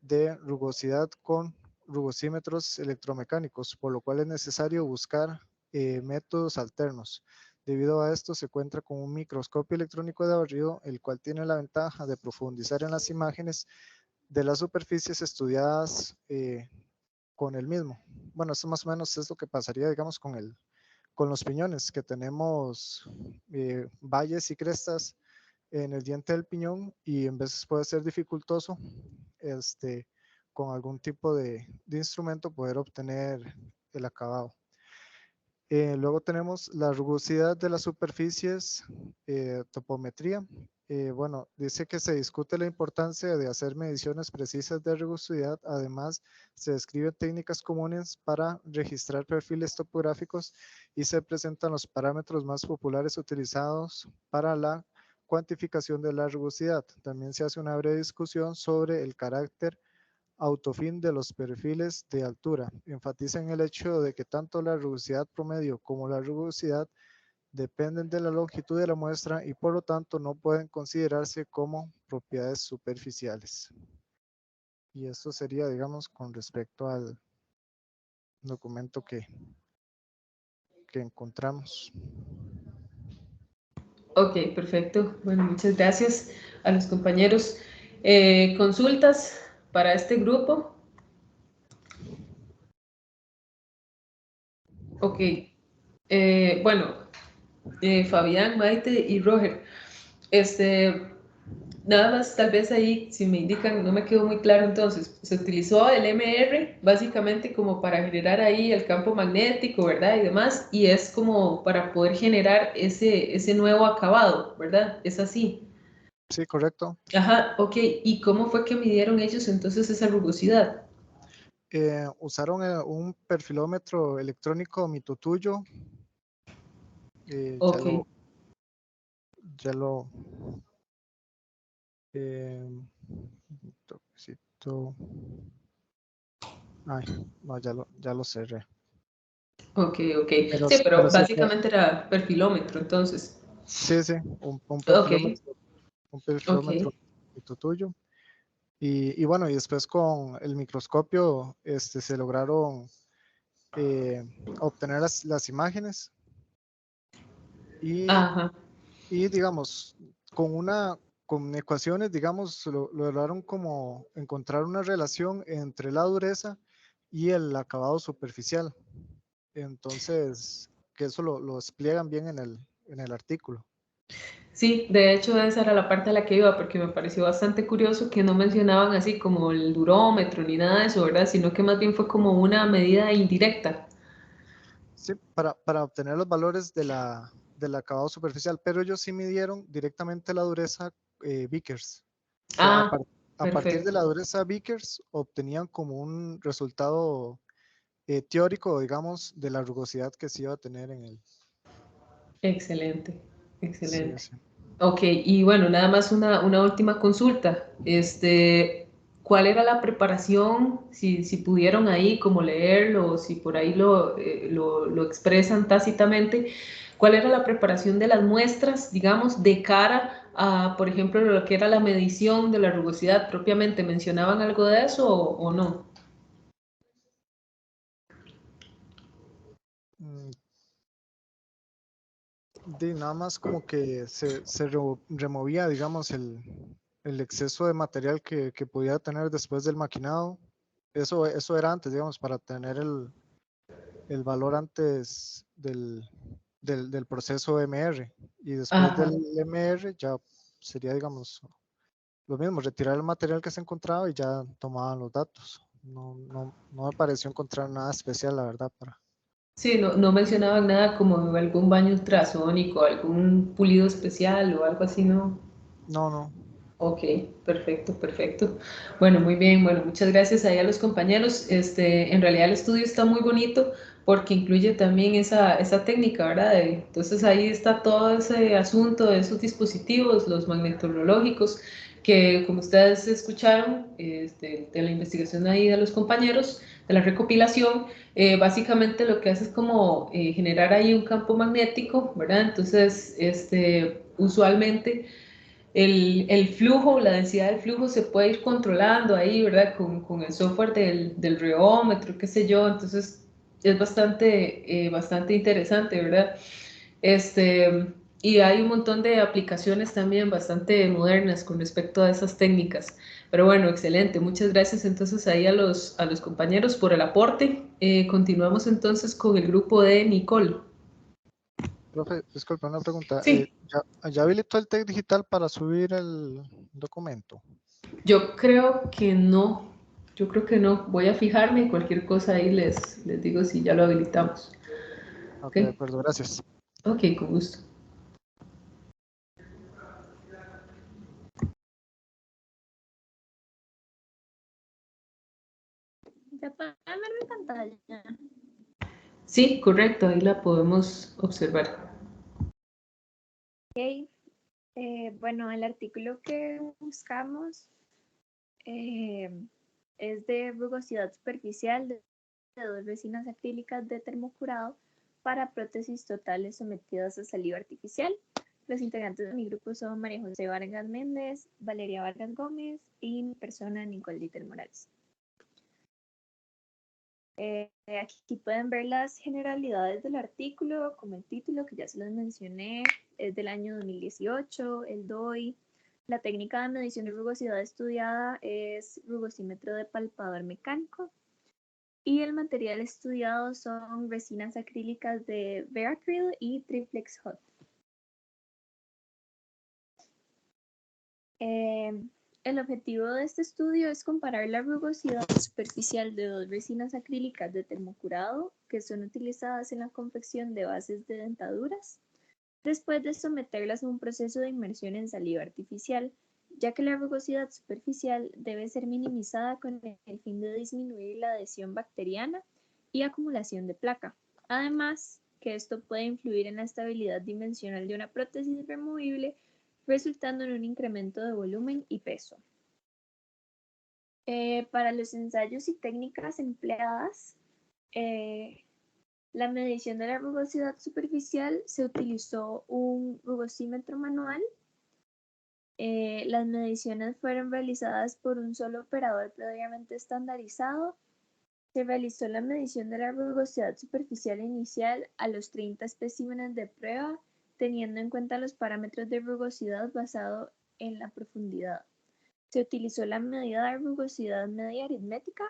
de rugosidad con rugosímetros electromecánicos, por lo cual es necesario buscar métodos alternos. Debido a esto se cuenta con un microscopio electrónico de barrido, el cual tiene la ventaja de profundizar en las imágenes de las superficies estudiadas con el mismo. Bueno, esto más o menos es lo que pasaría, digamos, con los piñones, que tenemos valles y crestas en el diente del piñón y en veces puede ser dificultoso con algún tipo de instrumento poder obtener el acabado. Luego tenemos la rugosidad de las superficies, topometría. Bueno, dice que se discute la importancia de hacer mediciones precisas de rugosidad. Además, se describen técnicas comunes para registrar perfiles topográficos y se presentan los parámetros más populares utilizados para la cuantificación de la rugosidad. También se hace una breve discusión sobre el carácter autofin de los perfiles de altura. Enfatizan el hecho de que tanto la rugosidad promedio como la rugosidad dependen de la longitud de la muestra y por lo tanto no pueden considerarse como propiedades superficiales. Y esto sería, digamos, con respecto al documento que encontramos.
Ok, perfecto. Bueno, muchas gracias a los compañeros. ¿Consultas para este grupo? Ok. Bueno, Fabián, Maite y Roger. Nada más, tal vez ahí, si me indican, no me quedó muy claro entonces, se utilizó el MR básicamente como para generar ahí el campo magnético, ¿verdad? Y demás, y es como para poder generar ese nuevo acabado, ¿verdad? Es así.
Sí, correcto.
Ajá, ok. ¿Y cómo fue que midieron ellos entonces esa rugosidad?
Usaron un perfilómetro electrónico Mitutuyo.
Ok.
Ya lo toquecito. Ay, no, ya lo cerré.
Ok, ok.
Pero,
Sí, pero
sí,
básicamente era perfilómetro, entonces.
sí, un
Ok,
perfilómetro
ok.
tuyo. Y bueno, y después con el microscopio se lograron obtener las imágenes y,
Ajá.
y digamos, con ecuaciones, digamos, lograron como encontrar una relación entre la dureza y el acabado superficial. Entonces, que eso lo despliegan bien en el artículo.
Sí, de hecho esa era la parte a la que iba, porque me pareció bastante curioso que no mencionaban así como el durómetro ni nada de eso, ¿verdad? Sino que más bien fue como una medida indirecta.
Sí, para obtener los valores del acabado superficial, pero ellos sí midieron directamente la dureza Vickers. O sea,
Ah,
a partir de
perfecto.
la dureza Vickers obtenían como un resultado teórico, digamos, de la rugosidad que se iba a tener en el...
Excelente,
Sí,
excelente.
sí.
Ok, y bueno, nada más una última consulta. cuál era la preparación, si pudieron ahí como leerlo, o si por ahí lo expresan tácitamente, cuál era la preparación de las muestras, digamos, de cara a, por ejemplo, lo que era la medición de la rugosidad propiamente. ¿Mencionaban algo de eso o no?
Mm, nada más como que se removía, digamos, el exceso de material que podía tener después del maquinado. Eso era antes, digamos, para tener el valor antes del proceso MR. Y después
Ajá.
del MR ya sería, digamos, lo mismo, retirar el material que se encontraba y ya tomaban los datos. No me pareció encontrar nada especial, la verdad, para...
Sí, no mencionaban nada como algún baño ultrasónico, algún pulido especial o algo así, ¿no?
No.
Ok, perfecto, perfecto. Bueno, muy bien, bueno, muchas gracias ahí a los compañeros. En realidad el estudio está muy bonito porque incluye también esa técnica, ¿verdad? Entonces ahí está todo ese asunto de esos dispositivos, los magnetorológicos, que como ustedes escucharon de la investigación ahí de los compañeros, de la recopilación, básicamente lo que hace es como generar ahí un campo magnético, ¿verdad? Entonces, usualmente el flujo, la densidad del flujo se puede ir controlando ahí, ¿verdad? Con el software del reómetro, qué sé yo, entonces es bastante interesante, ¿verdad? Este, y hay un montón de aplicaciones también bastante modernas con respecto a esas técnicas. Pero bueno, excelente. Muchas gracias entonces ahí a los compañeros por el aporte. Continuamos entonces con el grupo de Nicole.
Profe, disculpa una pregunta.
Sí.
¿Ya habilitó el TEC digital para subir el documento?
Yo creo que no, yo creo que no. Voy a fijarme y cualquier cosa ahí les digo si ya lo habilitamos.
Ok,
¿Ok?
de acuerdo, gracias.
Ok, con gusto.
¿Ya pueden ver mi pantalla?
Sí, correcto, ahí la podemos observar.
Ok. Bueno, el artículo que buscamos es de rugosidad superficial de dos resinas acrílicas de termocurado para prótesis totales sometidas a saliva artificial. Los integrantes de mi grupo son María José Vargas Méndez, Valeria Vargas Gómez y mi persona Nicole Dieter Morales. Aquí pueden ver las generalidades del artículo, como el título que ya se los mencioné, es del año 2018, el DOI. La técnica de medición de rugosidad estudiada es rugosímetro de palpador mecánico. Y el material estudiado son resinas acrílicas de Veracryl y Triplex Hot. El objetivo de este estudio es comparar la rugosidad superficial de dos resinas acrílicas de termocurado que son utilizadas en la confección de bases de dentaduras, después de someterlas a un proceso de inmersión en saliva artificial, ya que la rugosidad superficial debe ser minimizada con el fin de disminuir la adhesión bacteriana y acumulación de placa. Además, que esto puede influir en la estabilidad dimensional de una prótesis removible, resultando en un incremento de volumen y peso. Para los ensayos y técnicas empleadas, la medición de la rugosidad superficial se utilizó un rugosímetro manual. Las mediciones fueron realizadas por un solo operador previamente estandarizado. Se realizó la medición de la rugosidad superficial inicial a los 30 especímenes de prueba, teniendo en cuenta los parámetros de rugosidad basado en la profundidad. Se utilizó la medida de rugosidad media aritmética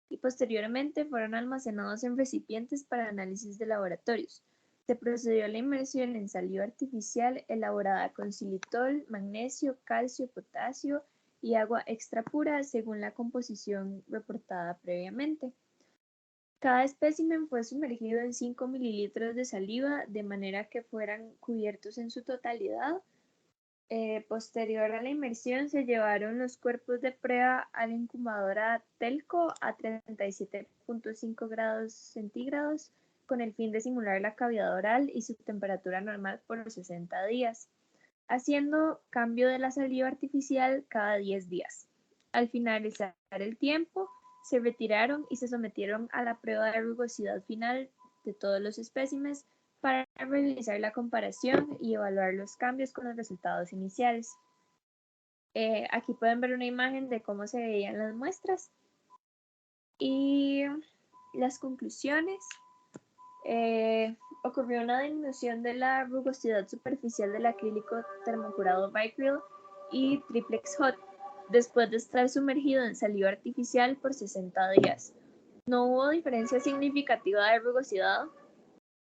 y posteriormente fueron almacenados en recipientes para análisis de laboratorios. Se procedió a la inmersión en saliva artificial elaborada con xilitol, magnesio, calcio, potasio y agua extra pura según la composición reportada previamente. Cada espécimen fue sumergido en 5 mililitros de saliva de manera que fueran cubiertos en su totalidad. Posterior a la inmersión se llevaron los cuerpos de prueba a la incubadora Telco a 37.5 grados centígrados con el fin de simular la cavidad oral y su temperatura normal por 60 días, haciendo cambio de la saliva artificial cada 10 días. Al finalizar el tiempo, se retiraron y se sometieron a la prueba de rugosidad final de todos los especímenes para realizar la comparación y evaluar los cambios con los resultados iniciales. Aquí pueden ver una imagen de cómo se veían las muestras y las conclusiones. Ocurrió una disminución de la rugosidad superficial del acrílico termocurado Vicryl y Triplex Hot después de estar sumergido en saliva artificial por 60 días. No hubo diferencia significativa de rugosidad.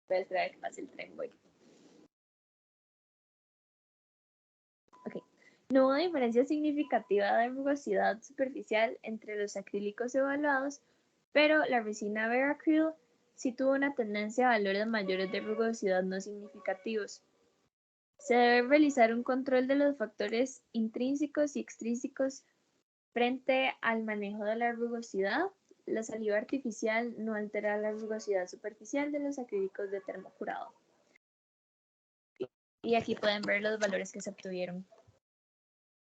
Voy a esperar a que pase el tren, voy. Okay. No hubo diferencia significativa de rugosidad superficial entre los acrílicos evaluados, pero la resina Veracryl sí tuvo una tendencia a valores mayores de rugosidad no significativos. Se debe realizar un control de los factores intrínsecos y extrínsecos frente al manejo de la rugosidad. La saliva artificial no altera la rugosidad superficial de los acrílicos de termocurado. Y aquí pueden ver los valores que se obtuvieron.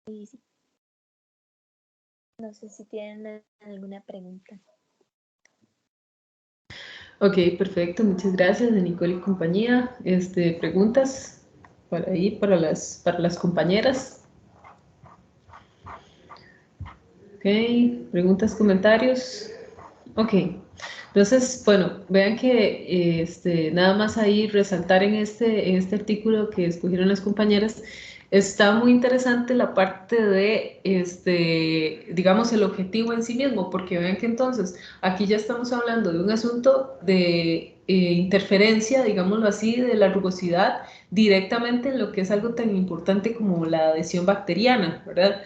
Y sí. No sé si tienen alguna pregunta.
Ok, perfecto, muchas gracias de Nicole y compañía. ¿Preguntas para ahí, para las compañeras? Ok, preguntas, comentarios. Ok, entonces, bueno, vean que nada más ahí resaltar en este artículo que escogieron las compañeras, está muy interesante la parte de, digamos, el objetivo en sí mismo, porque vean que entonces aquí ya estamos hablando de un asunto de interferencia, digámoslo así, de la rugosidad directamente en lo que es algo tan importante como la adhesión bacteriana, ¿verdad?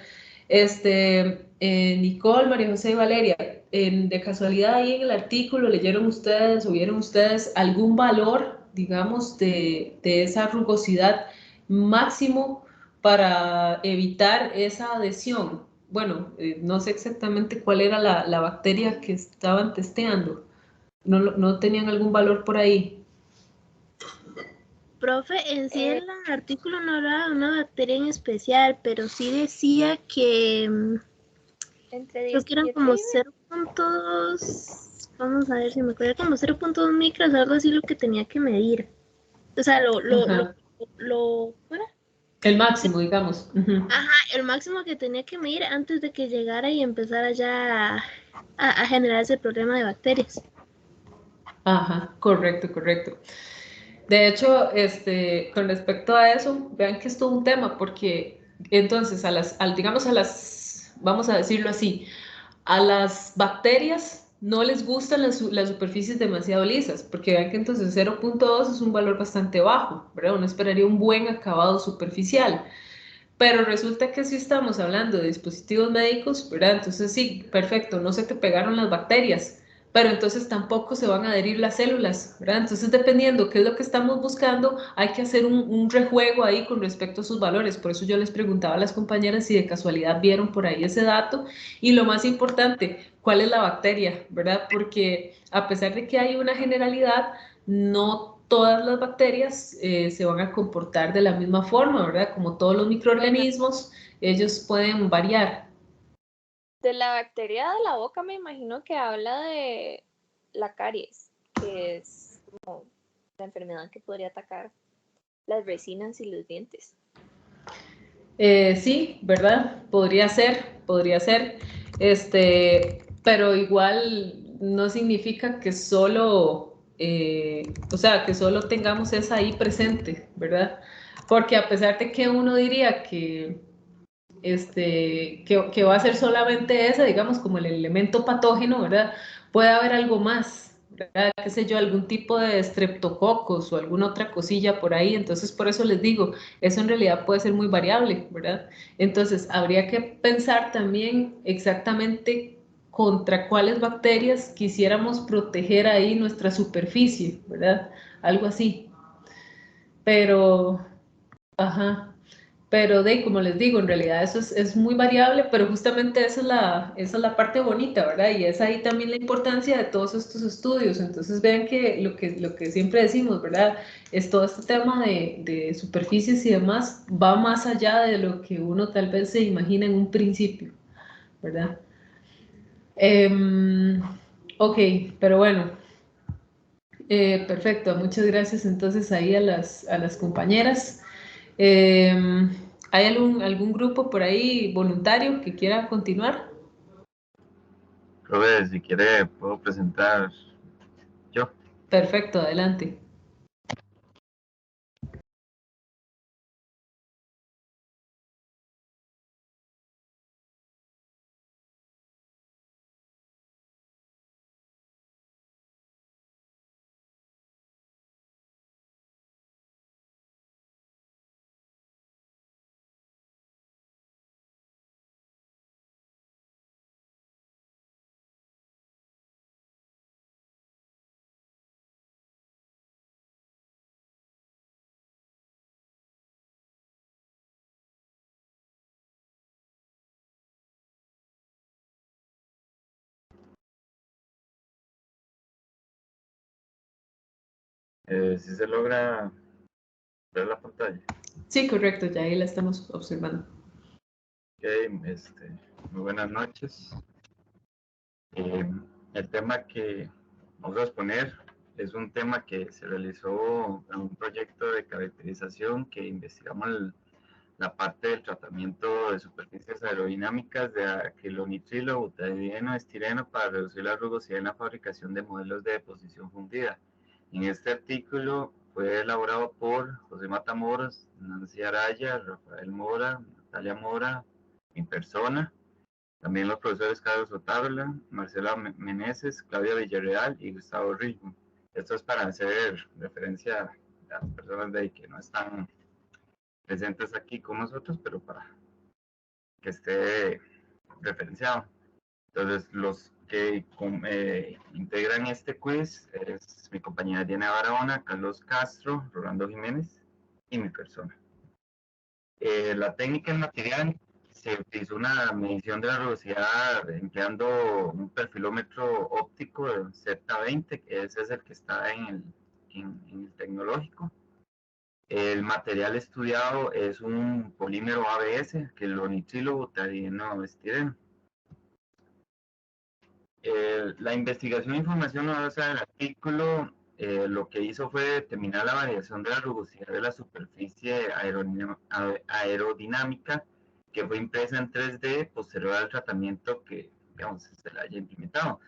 Nicole, María José y Valeria, de casualidad ahí en el artículo leyeron ustedes o vieron ustedes algún valor, digamos, de esa rugosidad máximo para evitar esa adhesión. Bueno, no sé exactamente cuál era la bacteria que estaban testeando. ¿No tenían algún valor por ahí?
Profe, en sí el artículo no hablaba de una bacteria en especial, pero sí decía que creo que eran como 0.2, vamos a ver si me acuerdo, como 0.2 micras, algo así lo que tenía que medir. O sea, ¿bueno?
El máximo, digamos.
Ajá, el máximo que tenía que medir antes de que llegara y empezara ya a generar ese problema de bacterias.
Ajá, correcto, correcto. De hecho, con respecto a eso, vean que es todo un tema, porque entonces vamos a decirlo así, a las bacterias no les gustan las superficies demasiado lisas, porque vean que entonces 0.2 es un valor bastante bajo, ¿verdad? Uno esperaría un buen acabado superficial. Pero resulta que si estamos hablando de dispositivos médicos, ¿verdad? Entonces sí, perfecto, no se te pegaron las bacterias, pero entonces tampoco se van a adherir las células, ¿verdad? Entonces dependiendo qué es lo que estamos buscando, hay que hacer un rejuego ahí con respecto a sus valores. Por eso yo les preguntaba a las compañeras si de casualidad vieron por ahí ese dato. Y lo más importante, ¿cuál es la bacteria, ¿verdad? Porque a pesar de que hay una generalidad, no todas las bacterias se van a comportar de la misma forma, ¿verdad? Como todos los microorganismos, ellos pueden variar.
De la bacteria de la boca me imagino que habla de la caries, que es como la enfermedad que podría atacar las resinas y los dientes.
Sí, ¿verdad? Podría ser, pero igual no significa que solo, o sea, que solo tengamos esa ahí presente, ¿verdad? Porque a pesar de que uno diría que va a ser solamente esa, digamos, como el elemento patógeno, ¿verdad? Puede haber algo más, ¿verdad? Qué sé yo, algún tipo de estreptococos o alguna otra cosilla por ahí. Entonces, por eso les digo, eso en realidad puede ser muy variable, ¿verdad? Entonces, habría que pensar también exactamente contra cuáles bacterias quisiéramos proteger ahí nuestra superficie, ¿verdad? Algo así. Pero, ajá. Pero como les digo, en realidad eso es muy variable, pero justamente esa es la parte bonita, ¿verdad? Y es ahí también la importancia de todos estos estudios. Entonces vean que lo que siempre decimos, ¿verdad? Es todo este tema de superficies y demás, va más allá de lo que uno tal vez se imagina en un principio, ¿verdad? Ok, pero bueno, perfecto, muchas gracias entonces ahí a las compañeras. ¿Hay algún grupo por ahí voluntario que quiera continuar?
Profe, si quiere, puedo presentar yo.
Perfecto, adelante.
Si se logra ver la pantalla.
Sí, correcto, ya ahí la estamos observando.
Ok, muy buenas noches. El tema que vamos a exponer es un tema que se realizó en un proyecto de caracterización que investigamos la parte del tratamiento de superficies aerodinámicas de acrilonitrilo, butadieno, estireno para reducir la rugosidad en la fabricación de modelos de deposición fundida. En este artículo fue elaborado por José Matamoros, Nancy Araya, Rafael Mora, Natalia Mora, en persona. También los profesores Carlos Otárola, Marcela Meneses, Claudia Villarreal y Gustavo Rijo. Esto es para hacer referencia a las personas de ahí que no están presentes aquí con nosotros, pero para que esté referenciado. Entonces, los que integran este quiz es mi compañera Diana Barahona, Carlos Castro, Rolando Jiménez y mi persona. La técnica en material se utilizó una medición de la rugosidad empleando un perfilómetro óptico de Z20, que ese es el que está en el tecnológico. El material estudiado es un polímero ABS, que es el nitrilo butadieno estireno. La investigación e información basada en el artículo lo que hizo fue determinar la variación de la rugosidad de la superficie aerodinámica que fue impresa en 3D posterior al tratamiento que, digamos, se le haya implementado.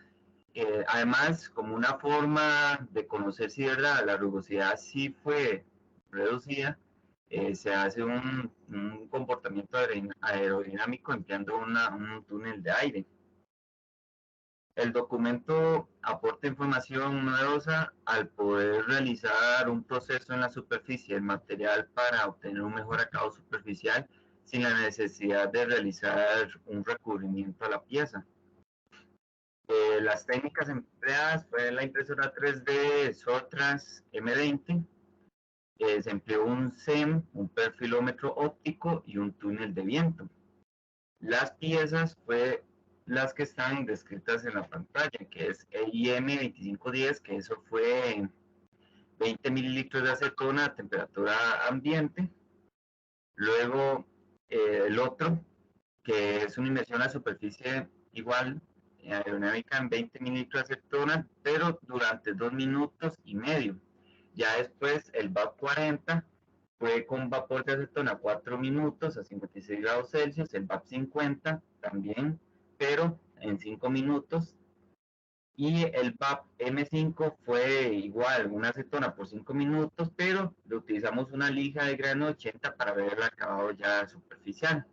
Además, como una forma de conocer si la rugosidad sí fue reducida, se hace un comportamiento aerodinámico empleando un túnel de aire. El documento aporta información novedosa al poder realizar un proceso en la superficie del material para obtener un mejor acabado superficial sin la necesidad de realizar un recubrimiento a la pieza. Las técnicas empleadas fue la impresora 3D Sotras M20, se empleó un SEM, un perfilómetro óptico y un túnel de viento. Las piezas fue las que están descritas en la pantalla, que es EIM 2510, que eso fue 20 mililitros de acetona a temperatura ambiente. Luego el otro, que es una inmersión a la superficie igual, aerodinámica en 20 mililitros de acetona, pero durante 2 minutos y medio. Ya después el VAP 40 fue con vapor de acetona 4 minutos a 56 grados Celsius, el VAP 50 también, pero en 5 minutos. Y el VAP M5 fue igual, una acetona por 5 minutos, pero le utilizamos una lija de grano 80 para ver el acabado ya superficial.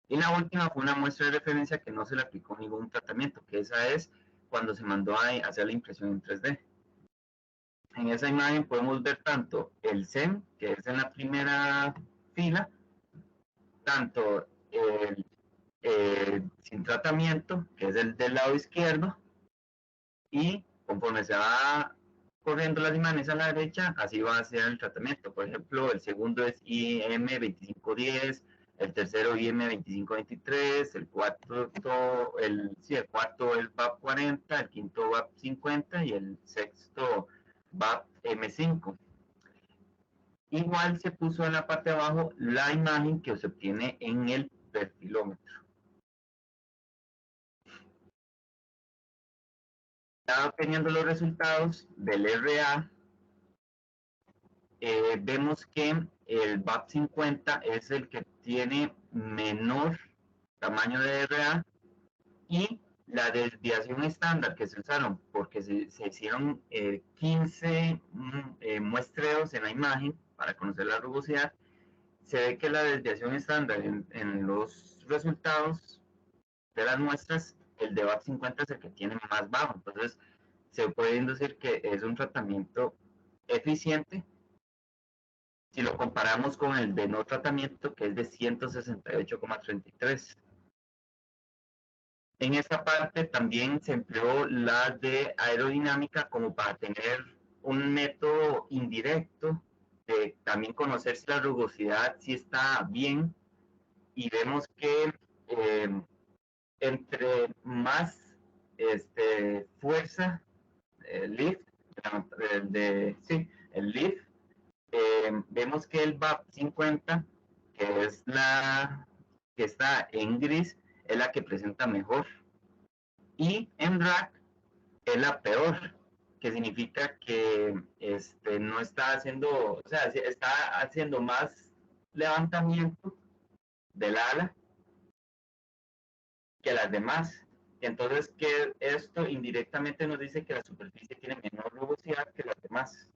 Y la última fue una muestra de referencia que no se le aplicó ningún tratamiento, que esa es cuando se mandó a hacer la impresión en 3D. En esa imagen podemos ver tanto el SEM, que es en la primera fila, tanto el sin tratamiento, que es el del lado izquierdo, y conforme se va corriendo las imágenes a la derecha, así va a ser el tratamiento. Por ejemplo, el segundo es IM 2510, el tercero IM 2523, el cuarto es VAP 40, el quinto VAP 50 y el sexto VAP M5. Igual se puso en la parte de abajo la imagen que se obtiene en el perfilómetro. Ya obteniendo los resultados del RA, vemos que el BAP50 es el que tiene menor tamaño de RA y la desviación estándar que se usaron, porque se hicieron 15 muestreos en la imagen para conocer la rugosidad, se ve que la desviación estándar en los resultados de las muestras, el de BAP50 es el que tiene más bajo. Entonces, se puede inducir que es un tratamiento eficiente si lo comparamos con el de no tratamiento, que es de 168,33. En esta parte también se empleó la de aerodinámica como para tener un método indirecto de también conocer si la rugosidad sí está bien, y vemos que entre más fuerza, lift, el lift, vemos que el BAP50, que es la que está en gris, es la que presenta mejor, y en rack es la peor, que significa que no está haciendo, o sea, está haciendo más levantamiento del ala que las demás. Entonces, que esto indirectamente nos dice que la superficie tiene menor rugosidad que las demás,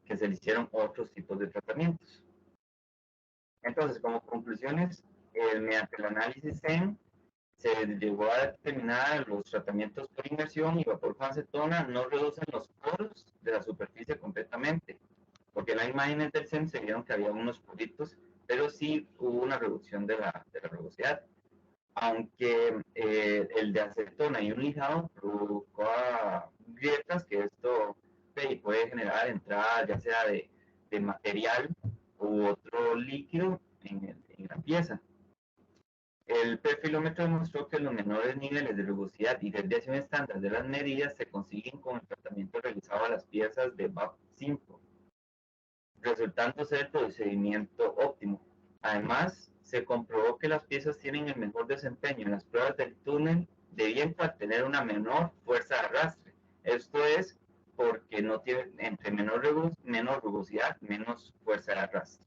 que se le hicieron otros tipos de tratamientos. Entonces, como conclusiones, mediante el análisis SEM, se llegó a determinar los tratamientos por inmersión y vapor con acetona no reducen los poros de la superficie completamente, porque en las imágenes del SEM se vieron que había unos poritos, pero sí hubo una reducción de la rugosidad. Aunque el de acetona y un lijado provocó grietas, que esto puede generar entrada ya sea de material u otro líquido en la pieza. El perfilómetro demostró que los menores niveles de rugosidad y desviación estándar de las medidas se consiguen con el tratamiento realizado a las piezas de BAP5, resultando ser el procedimiento óptimo. Además, se comprobó que las piezas tienen el mejor desempeño en las pruebas del túnel de viento al tener una menor fuerza de arrastre. Esto es porque no tiene, entre menor rugosidad, menos fuerza de arrastre.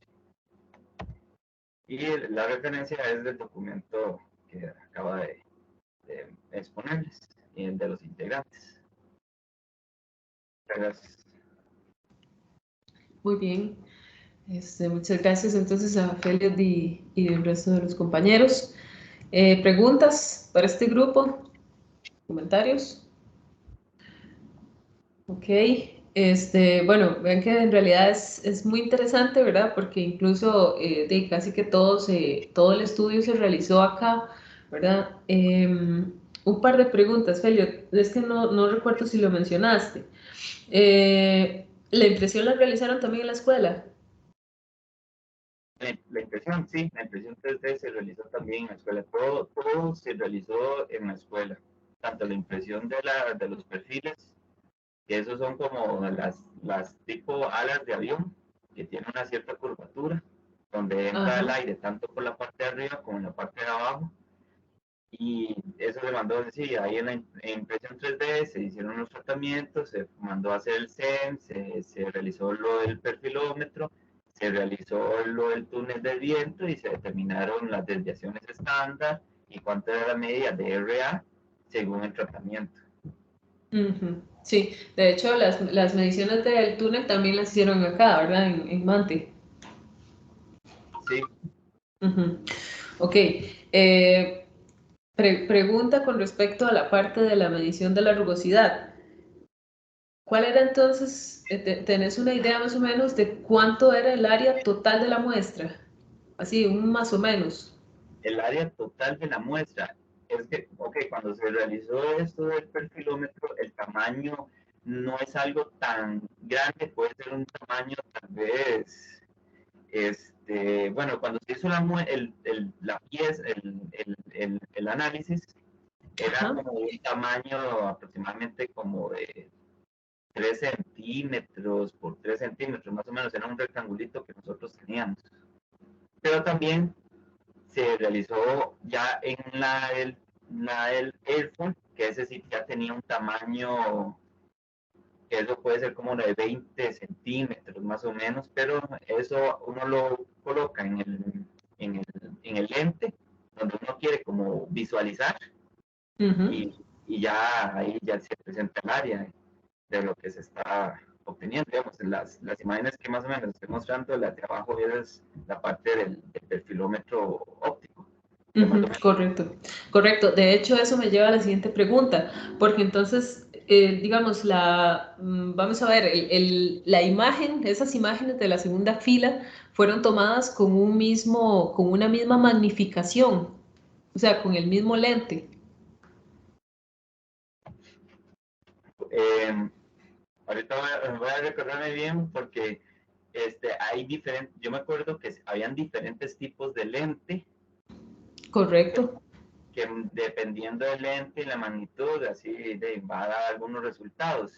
Y la referencia es del documento que acaba de exponerles, y el de los integrantes. Gracias.
Muy bien. Muchas gracias entonces a Feliot y el resto de los compañeros. ¿Preguntas para este grupo? ¿Comentarios? Ok. Bueno, vean que en realidad es muy interesante, ¿verdad? Porque incluso casi que todo el estudio se realizó acá, ¿verdad? Un par de preguntas, Feliot. Es que no recuerdo si lo mencionaste. ¿La impresión la realizaron también en la escuela?
La impresión, sí, la impresión 3D se realizó también en la escuela. Todo se realizó en la escuela. Tanto la impresión de los perfiles, que esos son como las tipo alas de avión, que tienen una cierta curvatura, donde entra el aire tanto por la parte de arriba como en la parte de abajo. Y eso se mandó, sí, ahí en la impresión 3D se hicieron los tratamientos, se mandó a hacer el SEM, se realizó lo del perfilómetro, se realizó lo del túnel de viento y se determinaron las desviaciones estándar y cuánto era la medida de RA según el tratamiento.
Sí, de hecho las mediciones del túnel también las hicieron acá, ¿verdad? En Mante.
Sí.
Ok. Pregunta con respecto a la parte de la medición de la rugosidad. ¿Cuál era entonces, tenés una idea más o menos de cuánto era el área total de la muestra? Así, un más o menos.
El área total de la muestra. Es que, cuando se realizó esto del perfilómetro, el tamaño no es algo tan grande, puede ser un tamaño tal vez, bueno, cuando se hizo la pieza, el análisis, era como un tamaño aproximadamente como de 3 centímetros por 3 centímetros, más o menos, era un rectangulito que nosotros teníamos. Pero también se realizó ya en la del Airphone, que ese sí ya tenía un tamaño, que eso puede ser como de 20 centímetros más o menos, pero eso uno lo coloca en el lente, donde uno quiere como visualizar, y ya ahí ya se presenta el área de lo que se está obteniendo. Digamos, las imágenes que más o menos estoy mostrando, las de abajo es la parte del perfilómetro óptico.
Correcto, correcto. De hecho, eso me lleva a la siguiente pregunta, porque entonces, digamos, vamos a ver, la imagen, esas imágenes de la segunda fila fueron tomadas con una misma magnificación, o sea, con el mismo lente.
Ahorita voy a recordarme bien porque yo me acuerdo que habían diferentes tipos de lente.
Correcto.
Que dependiendo del lente y la magnitud, así va a dar algunos resultados.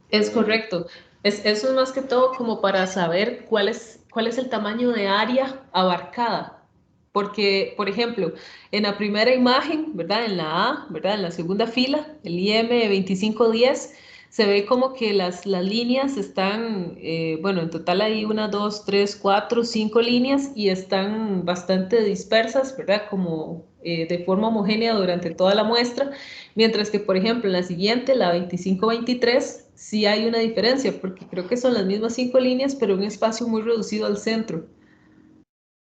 Es correcto. Eso es más que todo como para saber cuál es el tamaño de área abarcada. Porque, por ejemplo, en la primera imagen, ¿verdad? En la A, ¿verdad? En la segunda fila, el IM2510, se ve como que las líneas están, bueno, en total hay 1, 2, 3, 4, 5 líneas y están bastante dispersas, ¿verdad? Como de forma homogénea durante toda la muestra, mientras que, por ejemplo, en la siguiente, la 2523, sí hay una diferencia, porque creo que son las mismas 5 líneas, pero un espacio muy reducido al centro.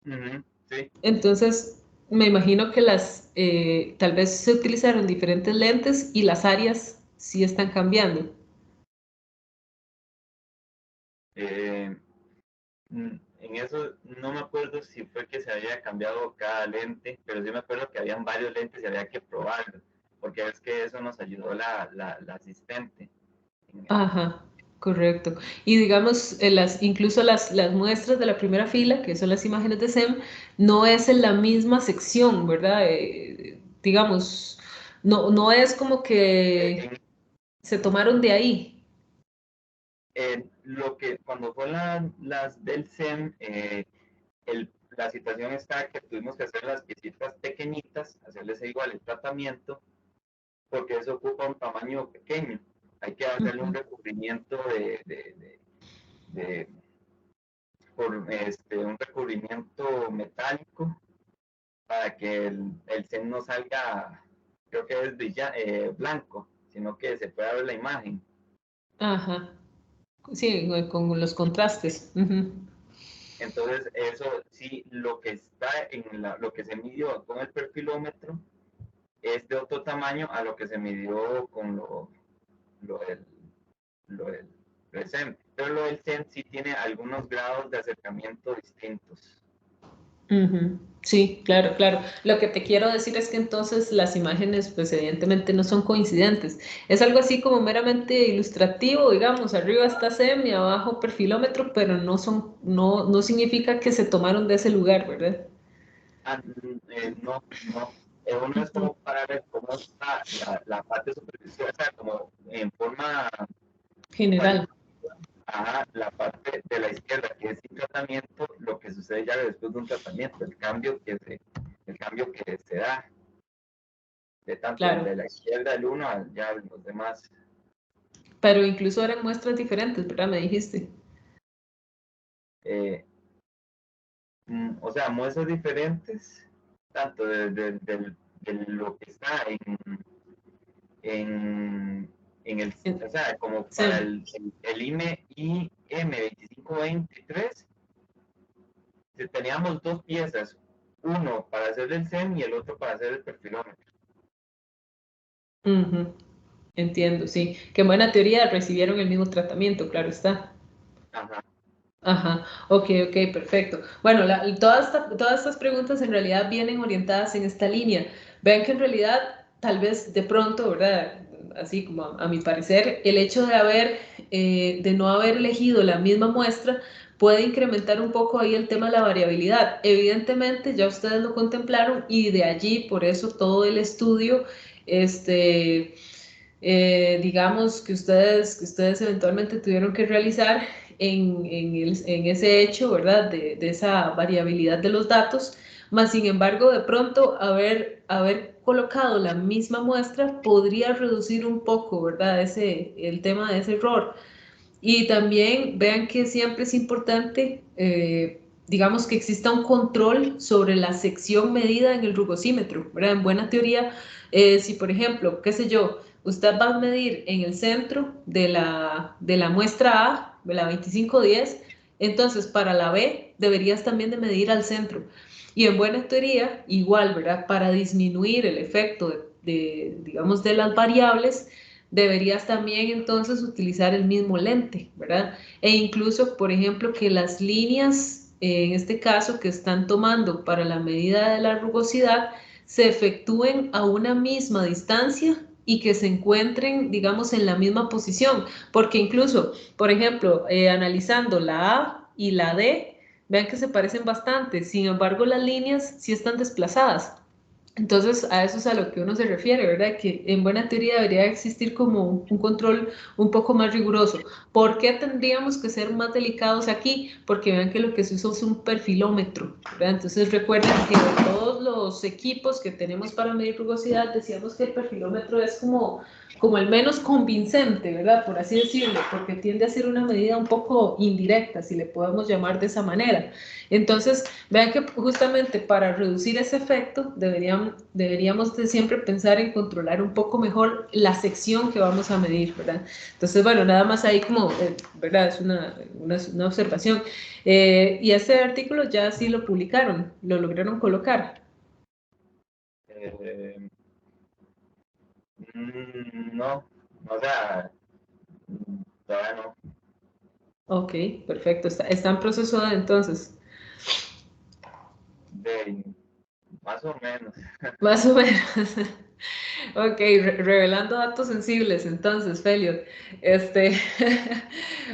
Sí.
Entonces, me imagino que tal vez se utilizaron diferentes lentes y las áreas sí están cambiando.
En eso no me acuerdo si fue que se había cambiado cada lente, pero sí me acuerdo que habían varios lentes y había que probarlos, porque es que eso nos ayudó la asistente.
Ajá, correcto. Y digamos, incluso las muestras de la primera fila, que son las imágenes de SEM, no es en la misma sección, ¿verdad? Digamos, no es como que se tomaron de ahí.
Cuando fue las del SEM, la situación está que tuvimos que hacer las piecitas pequeñitas, hacerles igual el tratamiento, porque eso ocupa un tamaño pequeño. Hay que hacerle un recubrimiento un recubrimiento metálico para que el SEM no salga, creo que es blanco, sino que se pueda ver la imagen.
Ajá. Sí, con los contrastes.
Entonces, eso sí, lo que está lo que se midió con el perfilómetro es de otro tamaño a lo que se midió con lo del SEM. Pero lo del SEM sí tiene algunos grados de acercamiento distintos.
Sí, claro, claro. Lo que te quiero decir es que entonces las imágenes, pues evidentemente no son coincidentes. Es algo así como meramente ilustrativo, digamos, arriba está SEM y abajo perfilómetro, pero no significa que se tomaron de ese lugar, ¿verdad?
No. Uno es como para ver cómo está la parte superficial, o sea, como en forma
general.
La parte de la izquierda que es sin tratamiento, lo que sucede ya después de un tratamiento, el cambio que se da de tanto
claro.
de la izquierda el uno a ya los demás.
Pero incluso eran muestras diferentes, ¿verdad? Me dijiste.
O sea, muestras diferentes, tanto de lo que está en el, o sea, como para el IM2523, teníamos dos piezas, uno para hacer el SEM y el otro para hacer el perfilómetro.
Entiendo, sí. Que en buena teoría recibieron el mismo tratamiento, claro está. Ajá, ok, perfecto. Bueno, todas estas preguntas en realidad vienen orientadas en esta línea. Vean que en realidad, tal vez de pronto, ¿verdad? Así como a mi parecer, el hecho de no haber elegido la misma muestra puede incrementar un poco ahí el tema de la variabilidad. Evidentemente, ya ustedes lo contemplaron y de allí, por eso todo el estudio, digamos que ustedes eventualmente tuvieron que realizar en ese hecho, ¿verdad? De esa variabilidad de los datos, más sin embargo, de pronto, a ver colocado la misma muestra podría reducir un poco, ¿verdad? El tema de ese error. Y también vean que siempre es importante, digamos, que exista un control sobre la sección medida en el rugosímetro, ¿verdad? En buena teoría, si por ejemplo, qué sé yo, usted va a medir en el centro de la muestra A, de la 2510, entonces para la B deberías también de medir al centro. Y en buena teoría, igual, ¿verdad? Para disminuir el efecto digamos, de las variables, deberías también entonces utilizar el mismo lente, ¿verdad? E incluso, por ejemplo, que las líneas, en este caso, que están tomando para la medida de la rugosidad, se efectúen a una misma distancia y que se encuentren, digamos, en la misma posición, porque incluso, por ejemplo, analizando la A y la D, vean que se parecen bastante, sin embargo, las líneas sí están desplazadas. Entonces, a eso es a lo que uno se refiere, ¿verdad? Que en buena teoría debería existir como un control un poco más riguroso. ¿Por qué tendríamos que ser más delicados aquí? Porque vean que lo que se usa es un perfilómetro, ¿verdad? Entonces, recuerden que de todos los equipos que tenemos para medir rugosidad, decíamos que el perfilómetro es como el menos convincente, ¿verdad? Por así decirlo, porque tiende a ser una medida un poco indirecta, si le podemos llamar de esa manera. Entonces, vean que justamente para reducir ese efecto deberíamos de siempre pensar en controlar un poco mejor la sección que vamos a medir, ¿verdad? Entonces, bueno, nada más ahí como, ¿verdad? Es una observación. Y este artículo ya sí lo publicaron, lo lograron colocar.
No, o sea, todavía no.
Ok, perfecto. Está en proceso de entonces.
Más o menos.
Más o menos. Ok, revelando datos sensibles, entonces, Feliot. Este,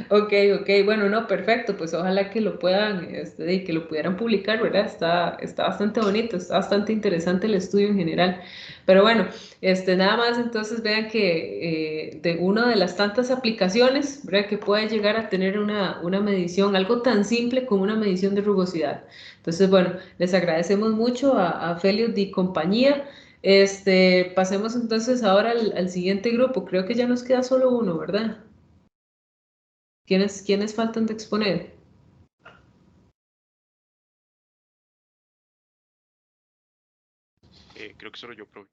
ok, bueno, no, perfecto, pues ojalá que lo puedan, y que lo pudieran publicar, ¿verdad? Está bastante bonito, está bastante interesante el estudio en general. Pero bueno, nada más entonces vean que de una de las tantas aplicaciones, ¿verdad? Que puede llegar a tener una medición, algo tan simple como una medición de rugosidad. Entonces, bueno, les agradecemos mucho a Feliot y compañía. Pasemos entonces ahora al siguiente grupo. Creo que ya nos queda solo uno, ¿verdad? ¿Quiénes faltan de exponer?
Creo que solo yo, profe.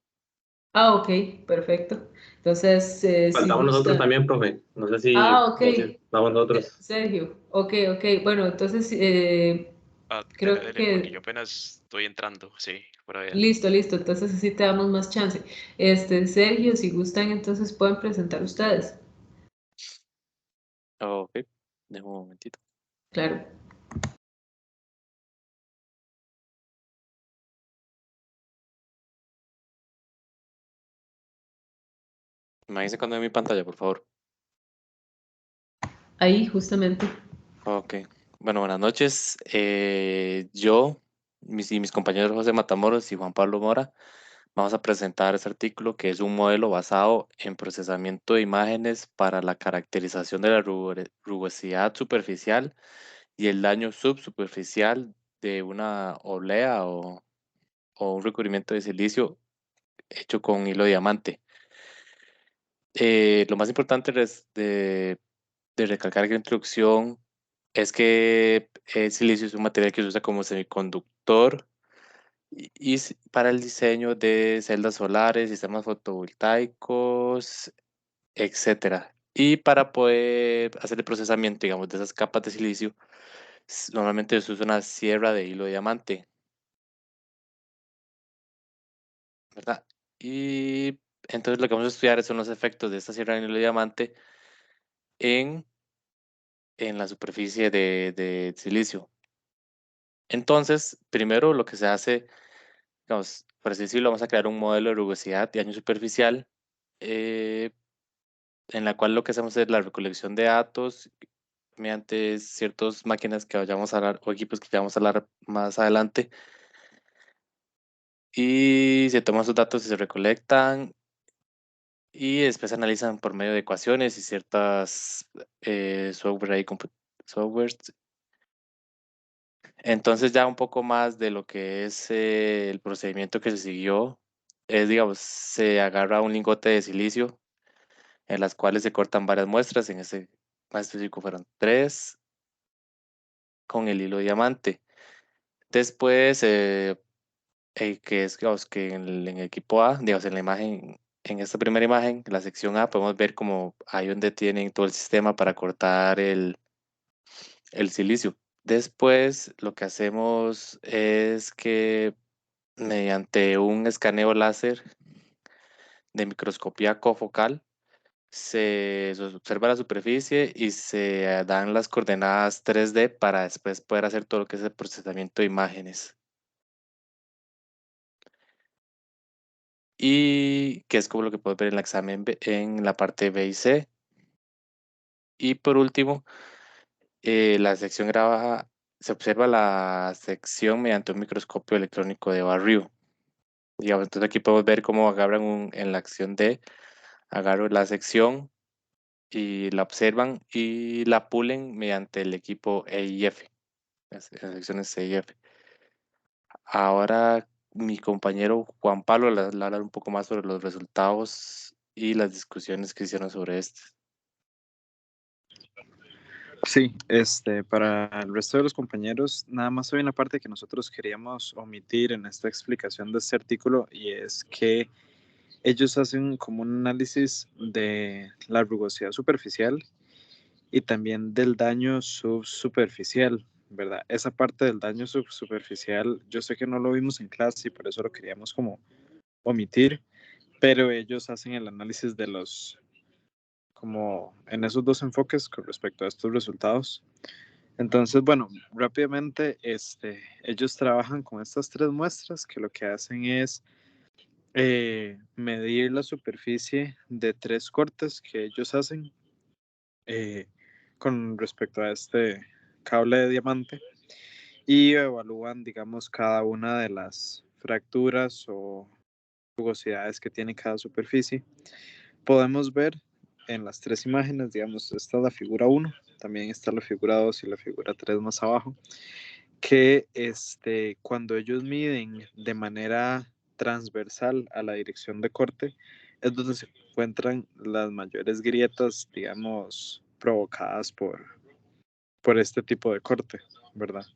Ah, ok, perfecto. Entonces, si
Faltamos nosotros
gusta.
también, profe. No sé
Ah,
si
ok.
vamos nosotros.
Sergio. Ok. Bueno, entonces
Dele,
creo
dele, porque yo
que
apenas estoy entrando, sí, por ahí.
listo. Entonces así te damos más chance. Sergio, si gustan, entonces pueden presentar ustedes.
Ok, déjame un momentito.
Claro.
Me dice cuando ve mi pantalla, por favor.
Ahí, justamente.
Ok, bueno, buenas noches. Yo, mis compañeros José Matamoros y Juan Pablo Mora, vamos a presentar este artículo que es un modelo basado en procesamiento de imágenes para la caracterización de la rugosidad superficial y el daño subsuperficial de una oblea o un recubrimiento de silicio hecho con hilo de diamante. Lo más importante de recalcar que la introducción es que el silicio es un material que se usa como semiconductor para el diseño de celdas solares, sistemas fotovoltaicos, etcétera. Y para poder hacer el procesamiento, digamos, de esas capas de silicio, normalmente se usa una sierra de hilo de diamante, ¿verdad? Y entonces lo que vamos a estudiar son los efectos de esta sierra de hilo de diamante en, en la superficie de silicio. Entonces, primero lo que se hace, digamos, por así decirlo, vamos a crear un modelo de rugosidad de daño superficial, eh, en la cual lo que hacemos es la recolección de datos mediante ciertas máquinas que vayamos a hablar o equipos que vamos a hablar más adelante. Y se toman esos datos y se recolectan y después se analizan por medio de ecuaciones y ciertas software ahí, softwares. Entonces ya un poco más de lo que es el procedimiento que se siguió es, digamos, se agarra un lingote de silicio en las cuales se cortan varias muestras, en este más específico fueron 3 con el hilo diamante. Después, que es, digamos, que en el equipo A, digamos, en la imagen, en esta primera imagen, la sección A, podemos ver como ahí donde tienen todo el sistema para cortar el silicio. Después, lo que hacemos es que mediante un escaneo láser de microscopía cofocal, se observa la superficie y se dan las coordenadas 3D para después poder hacer todo lo que es el procesamiento de imágenes. Y que es como lo que puedes ver en el examen en la parte B y C. Y por último, la sección grabada, se observa la sección mediante un microscopio electrónico de barrido. Digamos, entonces aquí podemos ver cómo agarran en la acción D, agarran la sección y la observan y la pulen mediante el equipo E y F, las secciones C y F. Ahora mi compañero Juan Pablo le va a hablar un poco más sobre los resultados y las discusiones que hicieron sobre este.
Sí, para el resto de los compañeros, nada más hay una parte que nosotros queríamos omitir en esta explicación de este artículo, y es que ellos hacen como un análisis de la rugosidad superficial y también del daño subsuperficial, ¿verdad? Esa parte del daño subsuperficial, yo sé que no lo vimos en clase y por eso lo queríamos como omitir, pero ellos hacen el análisis de los, como en esos dos enfoques con respecto a estos resultados. Entonces, bueno, rápidamente, ellos trabajan con estas 3 muestras que lo que hacen es medir la superficie de 3 cortes que ellos hacen con respecto a este cable de diamante, y evalúan, digamos, cada una de las fracturas o rugosidades que tiene cada superficie. Podemos ver en las 3 imágenes, digamos, está la figura 1, también está la figura 2 y la figura 3 más abajo, que cuando ellos miden de manera transversal a la dirección de corte, es donde se encuentran las mayores grietas, digamos, provocadas por este tipo de corte, ¿verdad?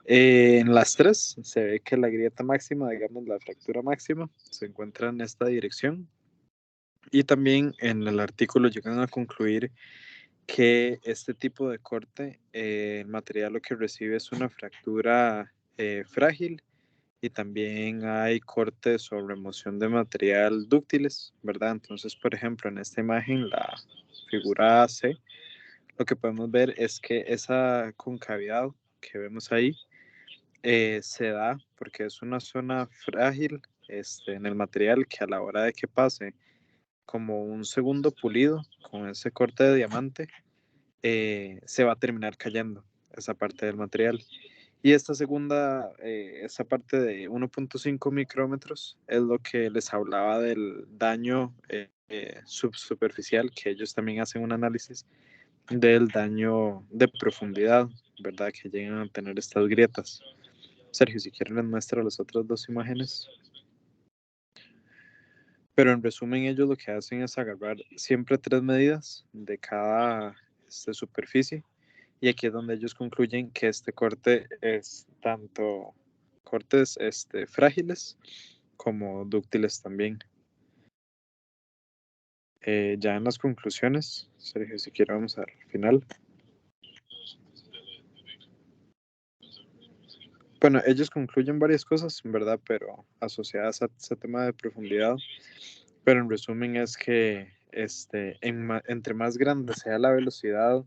En las 3 se ve que la grieta máxima, digamos, la fractura máxima, se encuentra en esta dirección. Y también en el artículo llegan a concluir que este tipo de corte, el material lo que recibe es una fractura frágil, y también hay cortes o remoción de material dúctiles, ¿verdad? Entonces, por ejemplo, en esta imagen, la figura C, lo que podemos ver es que esa concavidad que vemos ahí se da porque es una zona frágil en el material, que a la hora de que pase como un segundo pulido con ese corte de diamante, se va a terminar cayendo esa parte del material. Y esta segunda, esa parte de 1.5 micrómetros, es lo que les hablaba del daño subsuperficial, que ellos también hacen un análisis del daño de profundidad, ¿verdad? Que llegan a tener estas grietas. Sergio, si quieren les muestro las otras 2 imágenes. Pero en resumen, ellos lo que hacen es agarrar siempre 3 medidas de cada superficie, y aquí es donde ellos concluyen que este corte es tanto cortes frágiles como dúctiles también. Ya en las conclusiones, Sergio, si quiere vamos al final. Bueno, ellos concluyen varias cosas, ¿verdad? Pero asociadas a ese tema de profundidad. Pero en resumen es que entre más grande sea la velocidad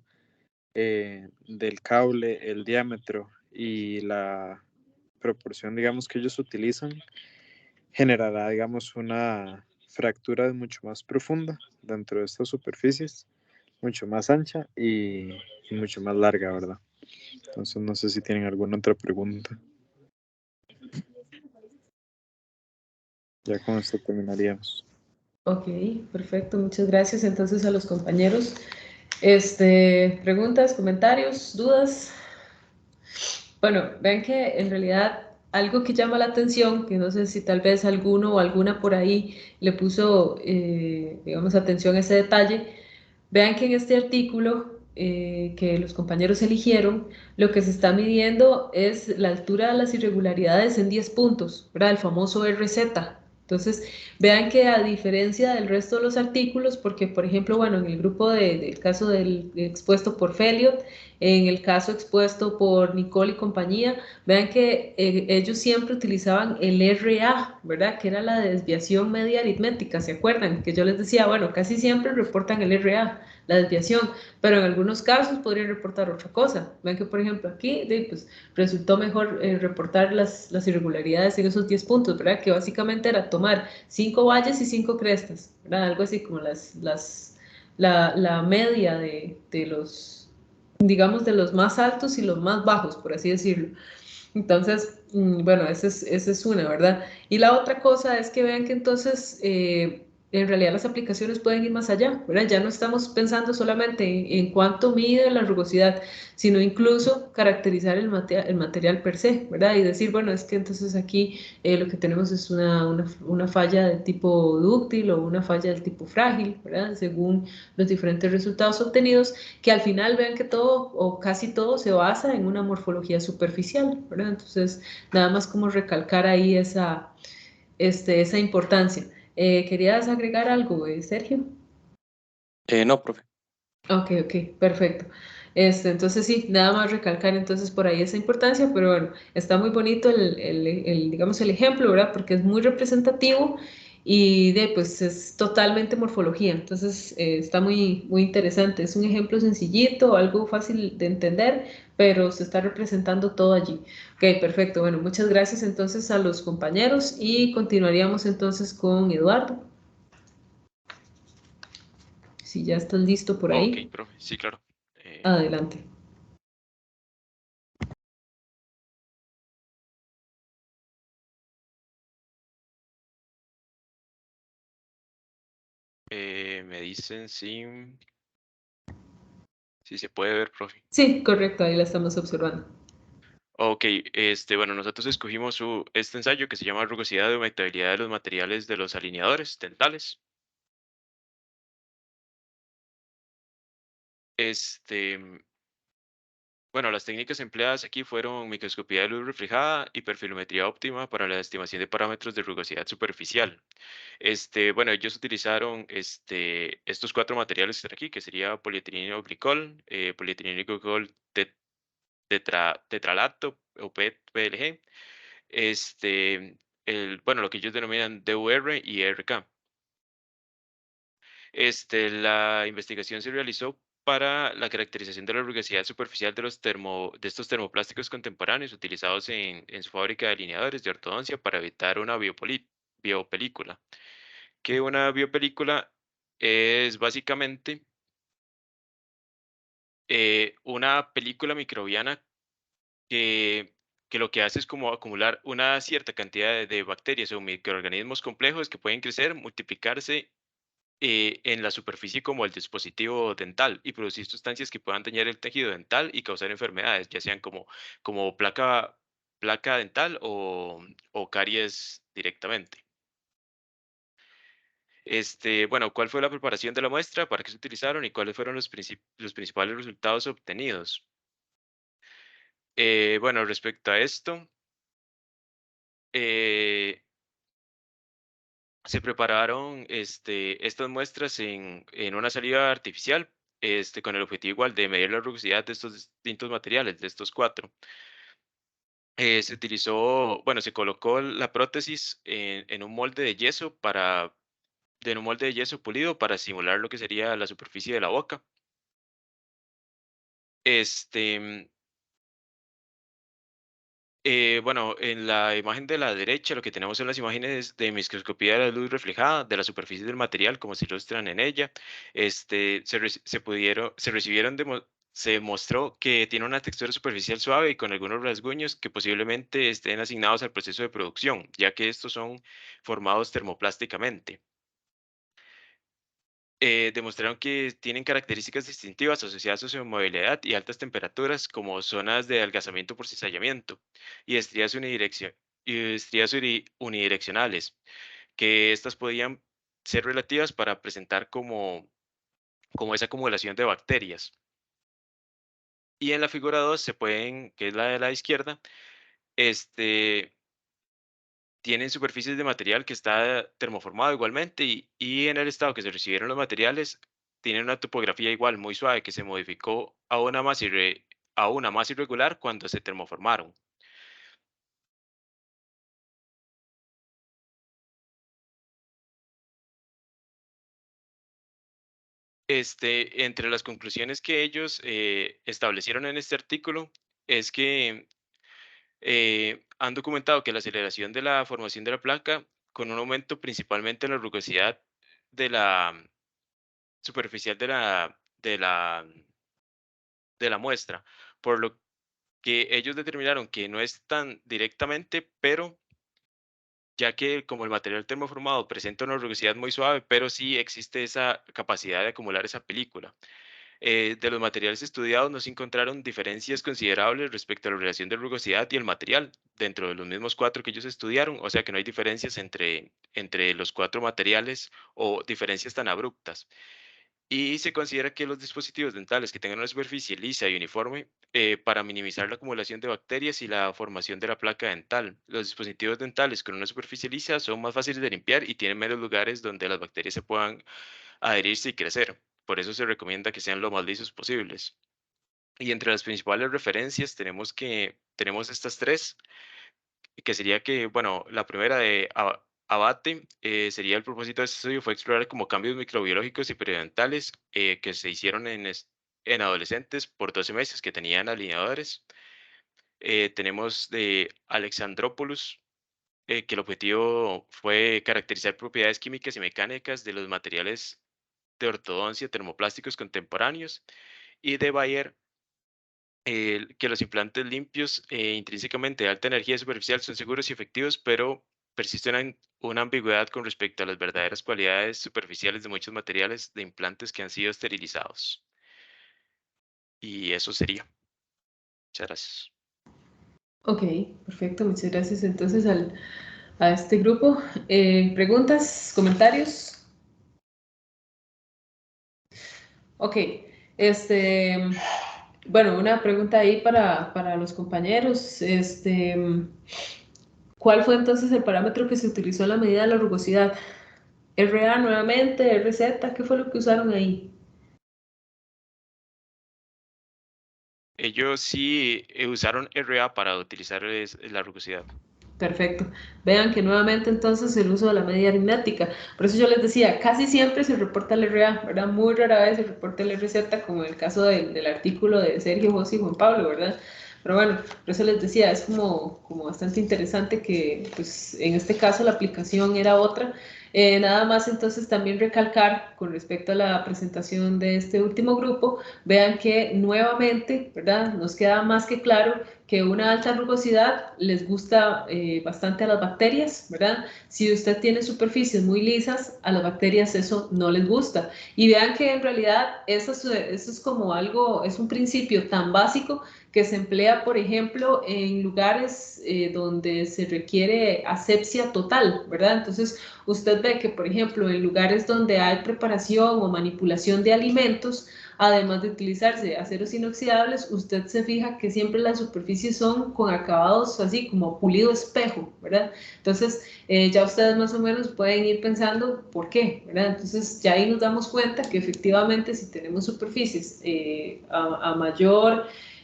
del cable, el diámetro y la proporción, digamos, que ellos utilizan, generará, digamos, una fractura mucho más profunda dentro de estas superficies, mucho más ancha y mucho más larga, ¿verdad? Entonces, no sé si tienen alguna otra pregunta. Ya con esto terminaríamos.
Ok, perfecto, muchas gracias entonces a los compañeros. Preguntas, comentarios, dudas. Bueno, ven que en realidad algo que llama la atención, que no sé si tal vez alguno o alguna por ahí le puso, digamos, atención a ese detalle, vean que en este artículo que los compañeros eligieron, lo que se está midiendo es la altura de las irregularidades en 10 puntos, ¿verdad? El famoso RZ. Entonces, vean que a diferencia del resto de los artículos, porque por ejemplo, bueno, en el grupo del caso del expuesto por Feliot, en el caso expuesto por Nicole y compañía, vean que ellos siempre utilizaban el RA, ¿verdad? Que era la desviación media aritmética, ¿se acuerdan? Que yo les decía, bueno, casi siempre reportan el RA, la desviación, pero en algunos casos podrían reportar otra cosa. Vean que, por ejemplo, aquí pues, resultó mejor reportar las irregularidades en esos 10 puntos, ¿verdad? Que básicamente era tomar 5 valles y 5 crestas, ¿verdad? Algo así como la media de los, digamos, de los más altos y los más bajos, por así decirlo. Entonces, bueno, esa es una, ¿verdad? Y la otra cosa es que vean que entonces, en realidad las aplicaciones pueden ir más allá, ¿verdad? Ya no estamos pensando solamente en cuánto mide la rugosidad, sino incluso caracterizar el material per se, ¿verdad? Y decir, bueno, es que entonces aquí lo que tenemos es una falla de tipo dúctil o una falla del tipo frágil, ¿verdad? Según los diferentes resultados obtenidos, que al final vean que todo o casi todo se basa en una morfología superficial, ¿verdad? Entonces, nada más como recalcar ahí esa importancia. ¿Querías agregar algo, Sergio?
No, profe.
Ok, ok, perfecto. Entonces sí, nada más recalcar entonces por ahí esa importancia, pero bueno, está muy bonito digamos, el ejemplo, ¿verdad? Porque es muy representativo y pues es totalmente morfología, entonces está muy, muy interesante. Es un ejemplo sencillito, algo fácil de entender, pero se está representando todo allí. Ok, perfecto. Bueno, muchas gracias entonces a los compañeros y continuaríamos entonces con Eduardo. Si ya estás listo por ahí.
Ok, profe, sí, claro.
Adelante.
Me dicen si se puede ver, profe.
Sí, correcto, ahí la estamos observando.
Ok, bueno, nosotros escogimos este ensayo que se llama rugosidad y humectabilidad de los materiales de los alineadores dentales. Bueno, las técnicas empleadas aquí fueron microscopía de luz reflejada y perfilometría óptima para la estimación de parámetros de rugosidad superficial. Bueno, ellos utilizaron estos 4 materiales que están aquí, que sería polietileno glicol, polietileno glicol tetralato o PLG, bueno, lo que ellos denominan DUR y RK. La investigación se realizó para la caracterización de la rugosidad superficial de estos termoplásticos contemporáneos utilizados en su fábrica de alineadores de ortodoncia para evitar una biopelícula. Que una biopelícula es básicamente una película microbiana que lo que hace es como acumular una cierta cantidad de bacterias o microorganismos complejos que pueden crecer, multiplicarse en la superficie como el dispositivo dental y producir sustancias que puedan dañar el tejido dental y causar enfermedades, ya sean como placa dental o caries directamente. Bueno, ¿cuál fue la preparación de la muestra? ¿Para qué se utilizaron? ¿Y cuáles fueron los principales resultados obtenidos? Bueno, respecto a esto, eh, se prepararon estas muestras en una salida artificial, con el objetivo igual de medir la rugosidad de estos distintos materiales, de estos 4. Se utilizó, bueno, se colocó la prótesis en un molde de yeso en un molde de yeso pulido para simular lo que sería la superficie de la boca. Este, bueno, en la imagen de la derecha lo que tenemos son las imágenes de microscopía de la luz reflejada de la superficie del material, como se ilustran en ella. Se mostró que tiene una textura superficial suave y con algunos rasguños que posiblemente estén asignados al proceso de producción, ya que estos son formados termoplásticamente. demostraron que tienen características distintivas asociadas a su movilidad y altas temperaturas, como zonas de adelgazamiento por cizallamiento y estrías unidireccionales, que estas podían ser relativas para presentar como esa acumulación de bacterias. Y en la figura 2 se pueden, que es la de la izquierda, tienen superficies de material que está termoformado igualmente y en el estado que se recibieron los materiales tienen una topografía igual, muy suave, que se modificó a una más irregular cuando se termoformaron. Entre las conclusiones que ellos establecieron en este artículo es que han documentado que la aceleración de la formación de la placa, con un aumento principalmente en la rugosidad de la superficial de la muestra, por lo que ellos determinaron que no es tan directamente, pero ya que como el material termoformado presenta una rugosidad muy suave, pero sí existe esa capacidad de acumular esa película. De los materiales estudiados no se encontraron diferencias considerables respecto a la relación de rugosidad y el material dentro de los mismos 4 que ellos estudiaron, o sea que no hay diferencias entre los 4 materiales o diferencias tan abruptas. Y se considera que los dispositivos dentales que tengan una superficie lisa y uniforme para minimizar la acumulación de bacterias y la formación de la placa dental. Los dispositivos dentales con una superficie lisa son más fáciles de limpiar y tienen menos lugares donde las bacterias se puedan adherirse y crecer. Por eso se recomienda que sean lo más lisos posibles. Y entre las principales referencias tenemos estas 3, que sería que, bueno, la primera de Abate sería el propósito de este estudio fue explorar como cambios microbiológicos y periodentales que se hicieron en adolescentes por 12 meses que tenían alineadores. Tenemos de Alexandropoulos, que el objetivo fue caracterizar propiedades químicas y mecánicas de los materiales de ortodoncia termoplásticos contemporáneos, y de Bayer, que los implantes limpios intrínsecamente de alta energía superficial son seguros y efectivos, pero persiste una ambigüedad con respecto a las verdaderas cualidades superficiales de muchos materiales de implantes que han sido esterilizados. Y eso sería. Muchas gracias.
Ok, perfecto, muchas gracias entonces a este grupo. ¿Preguntas, comentarios? Ok, bueno, una pregunta ahí para los compañeros. ¿Cuál fue entonces el parámetro que se utilizó en la medida de la rugosidad? ¿RA nuevamente? ¿RZ? ¿Qué fue lo que usaron ahí?
Ellos sí usaron RA para utilizar la rugosidad.
Perfecto. Vean que nuevamente entonces el uso de la medida aritmética. Por eso yo les decía, casi siempre se reporta el RA, ¿verdad? Muy rara vez se reporta el RZ, como en el caso del artículo de Sergio, José y Juan Pablo, ¿verdad? Pero bueno, por eso les decía, es como bastante interesante que pues en este caso la aplicación era otra. Nada más entonces también recalcar con respecto a la presentación de este último grupo, vean que nuevamente, ¿verdad? Nos queda más que claro que una alta rugosidad les gusta bastante a las bacterias, ¿verdad? Si usted tiene superficies muy lisas, a las bacterias eso no les gusta. Y vean que en realidad eso es como algo, es un principio tan básico que se emplea, por ejemplo, en lugares donde se requiere asepsia total, ¿verdad? Entonces, usted ve que, por ejemplo, en lugares donde hay preparación o manipulación de alimentos, además de utilizarse aceros inoxidables, usted se fija que siempre las superficies son con acabados así como pulido espejo, ¿verdad? Entonces, ya ustedes más o menos pueden ir pensando por qué, ¿verdad? Entonces, ya ahí nos damos cuenta que efectivamente si tenemos superficies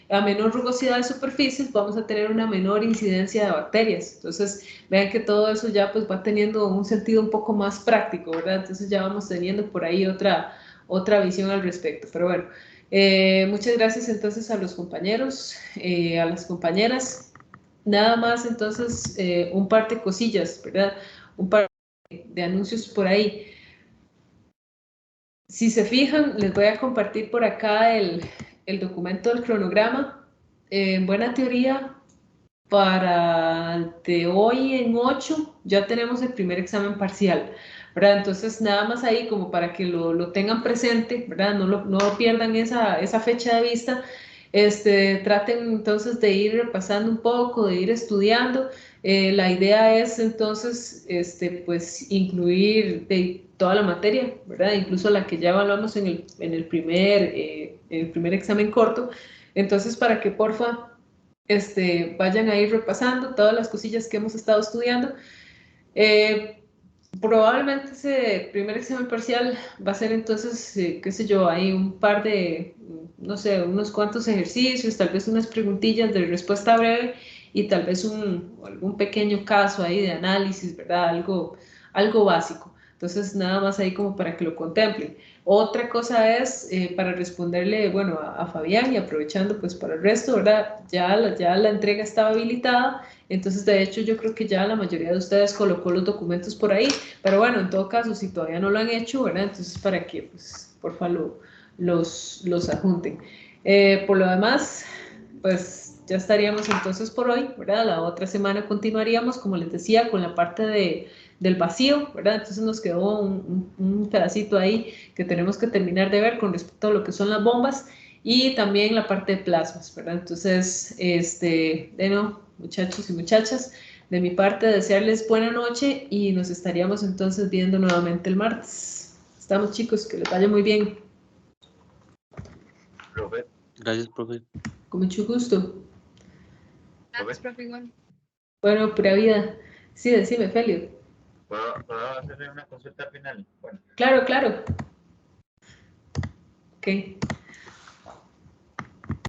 a menor rugosidad de superficies, vamos a tener una menor incidencia de bacterias. Entonces, vean que todo eso ya pues va teniendo un sentido un poco más práctico, ¿verdad? Entonces ya vamos teniendo por ahí otra visión al respecto. Pero bueno, muchas gracias entonces a los compañeros, a las compañeras. Nada más entonces un par de cosillas, ¿verdad? Un par de anuncios por ahí. Si se fijan, les voy a compartir por acá el documento del cronograma. En buena teoría, para de hoy en 8 ya tenemos el primer examen parcial, ¿verdad? Entonces, nada más ahí como para que lo tengan presente, ¿verdad? No pierdan esa fecha de vista. Traten entonces de ir repasando un poco, de ir estudiando. La idea es entonces, pues, incluir toda la materia, ¿verdad? Incluso la que ya evaluamos en el primer examen corto. Entonces, para que porfa, vayan a ir repasando todas las cosillas que hemos estado estudiando. Probablemente ese primer examen parcial va a ser entonces, qué sé yo, hay un par de, no sé, unos cuantos ejercicios, tal vez unas preguntillas de respuesta breve y tal vez algún pequeño caso ahí de análisis, ¿verdad? Algo básico. Entonces, nada más ahí como para que lo contemplen. Otra cosa es, para responderle, bueno, a Fabián y aprovechando pues para el resto, ¿verdad? Ya la entrega estaba habilitada, entonces de hecho yo creo que ya la mayoría de ustedes colocó los documentos por ahí, pero bueno, en todo caso, si todavía no lo han hecho, ¿verdad? Entonces para que, pues, porfa, los adjunten. Por lo demás, pues ya estaríamos entonces por hoy, ¿verdad? La otra semana continuaríamos, como les decía, con la parte del vacío, ¿verdad? Entonces nos quedó un pedacito ahí que tenemos que terminar de ver con respecto a lo que son las bombas y también la parte de plasmas, ¿verdad? Entonces, bueno, muchachos y muchachas, de mi parte desearles buena noche y nos estaríamos entonces viendo nuevamente el martes. Estamos, chicos, que les vaya muy bien.
Profe,
Gracias, profe.
Con mucho gusto.
profe,
profe, igual.
Bueno, pura vida. Sí, decime, Felio.
¿puedo hacerle una consulta final? Bueno.
Claro, claro. Ok.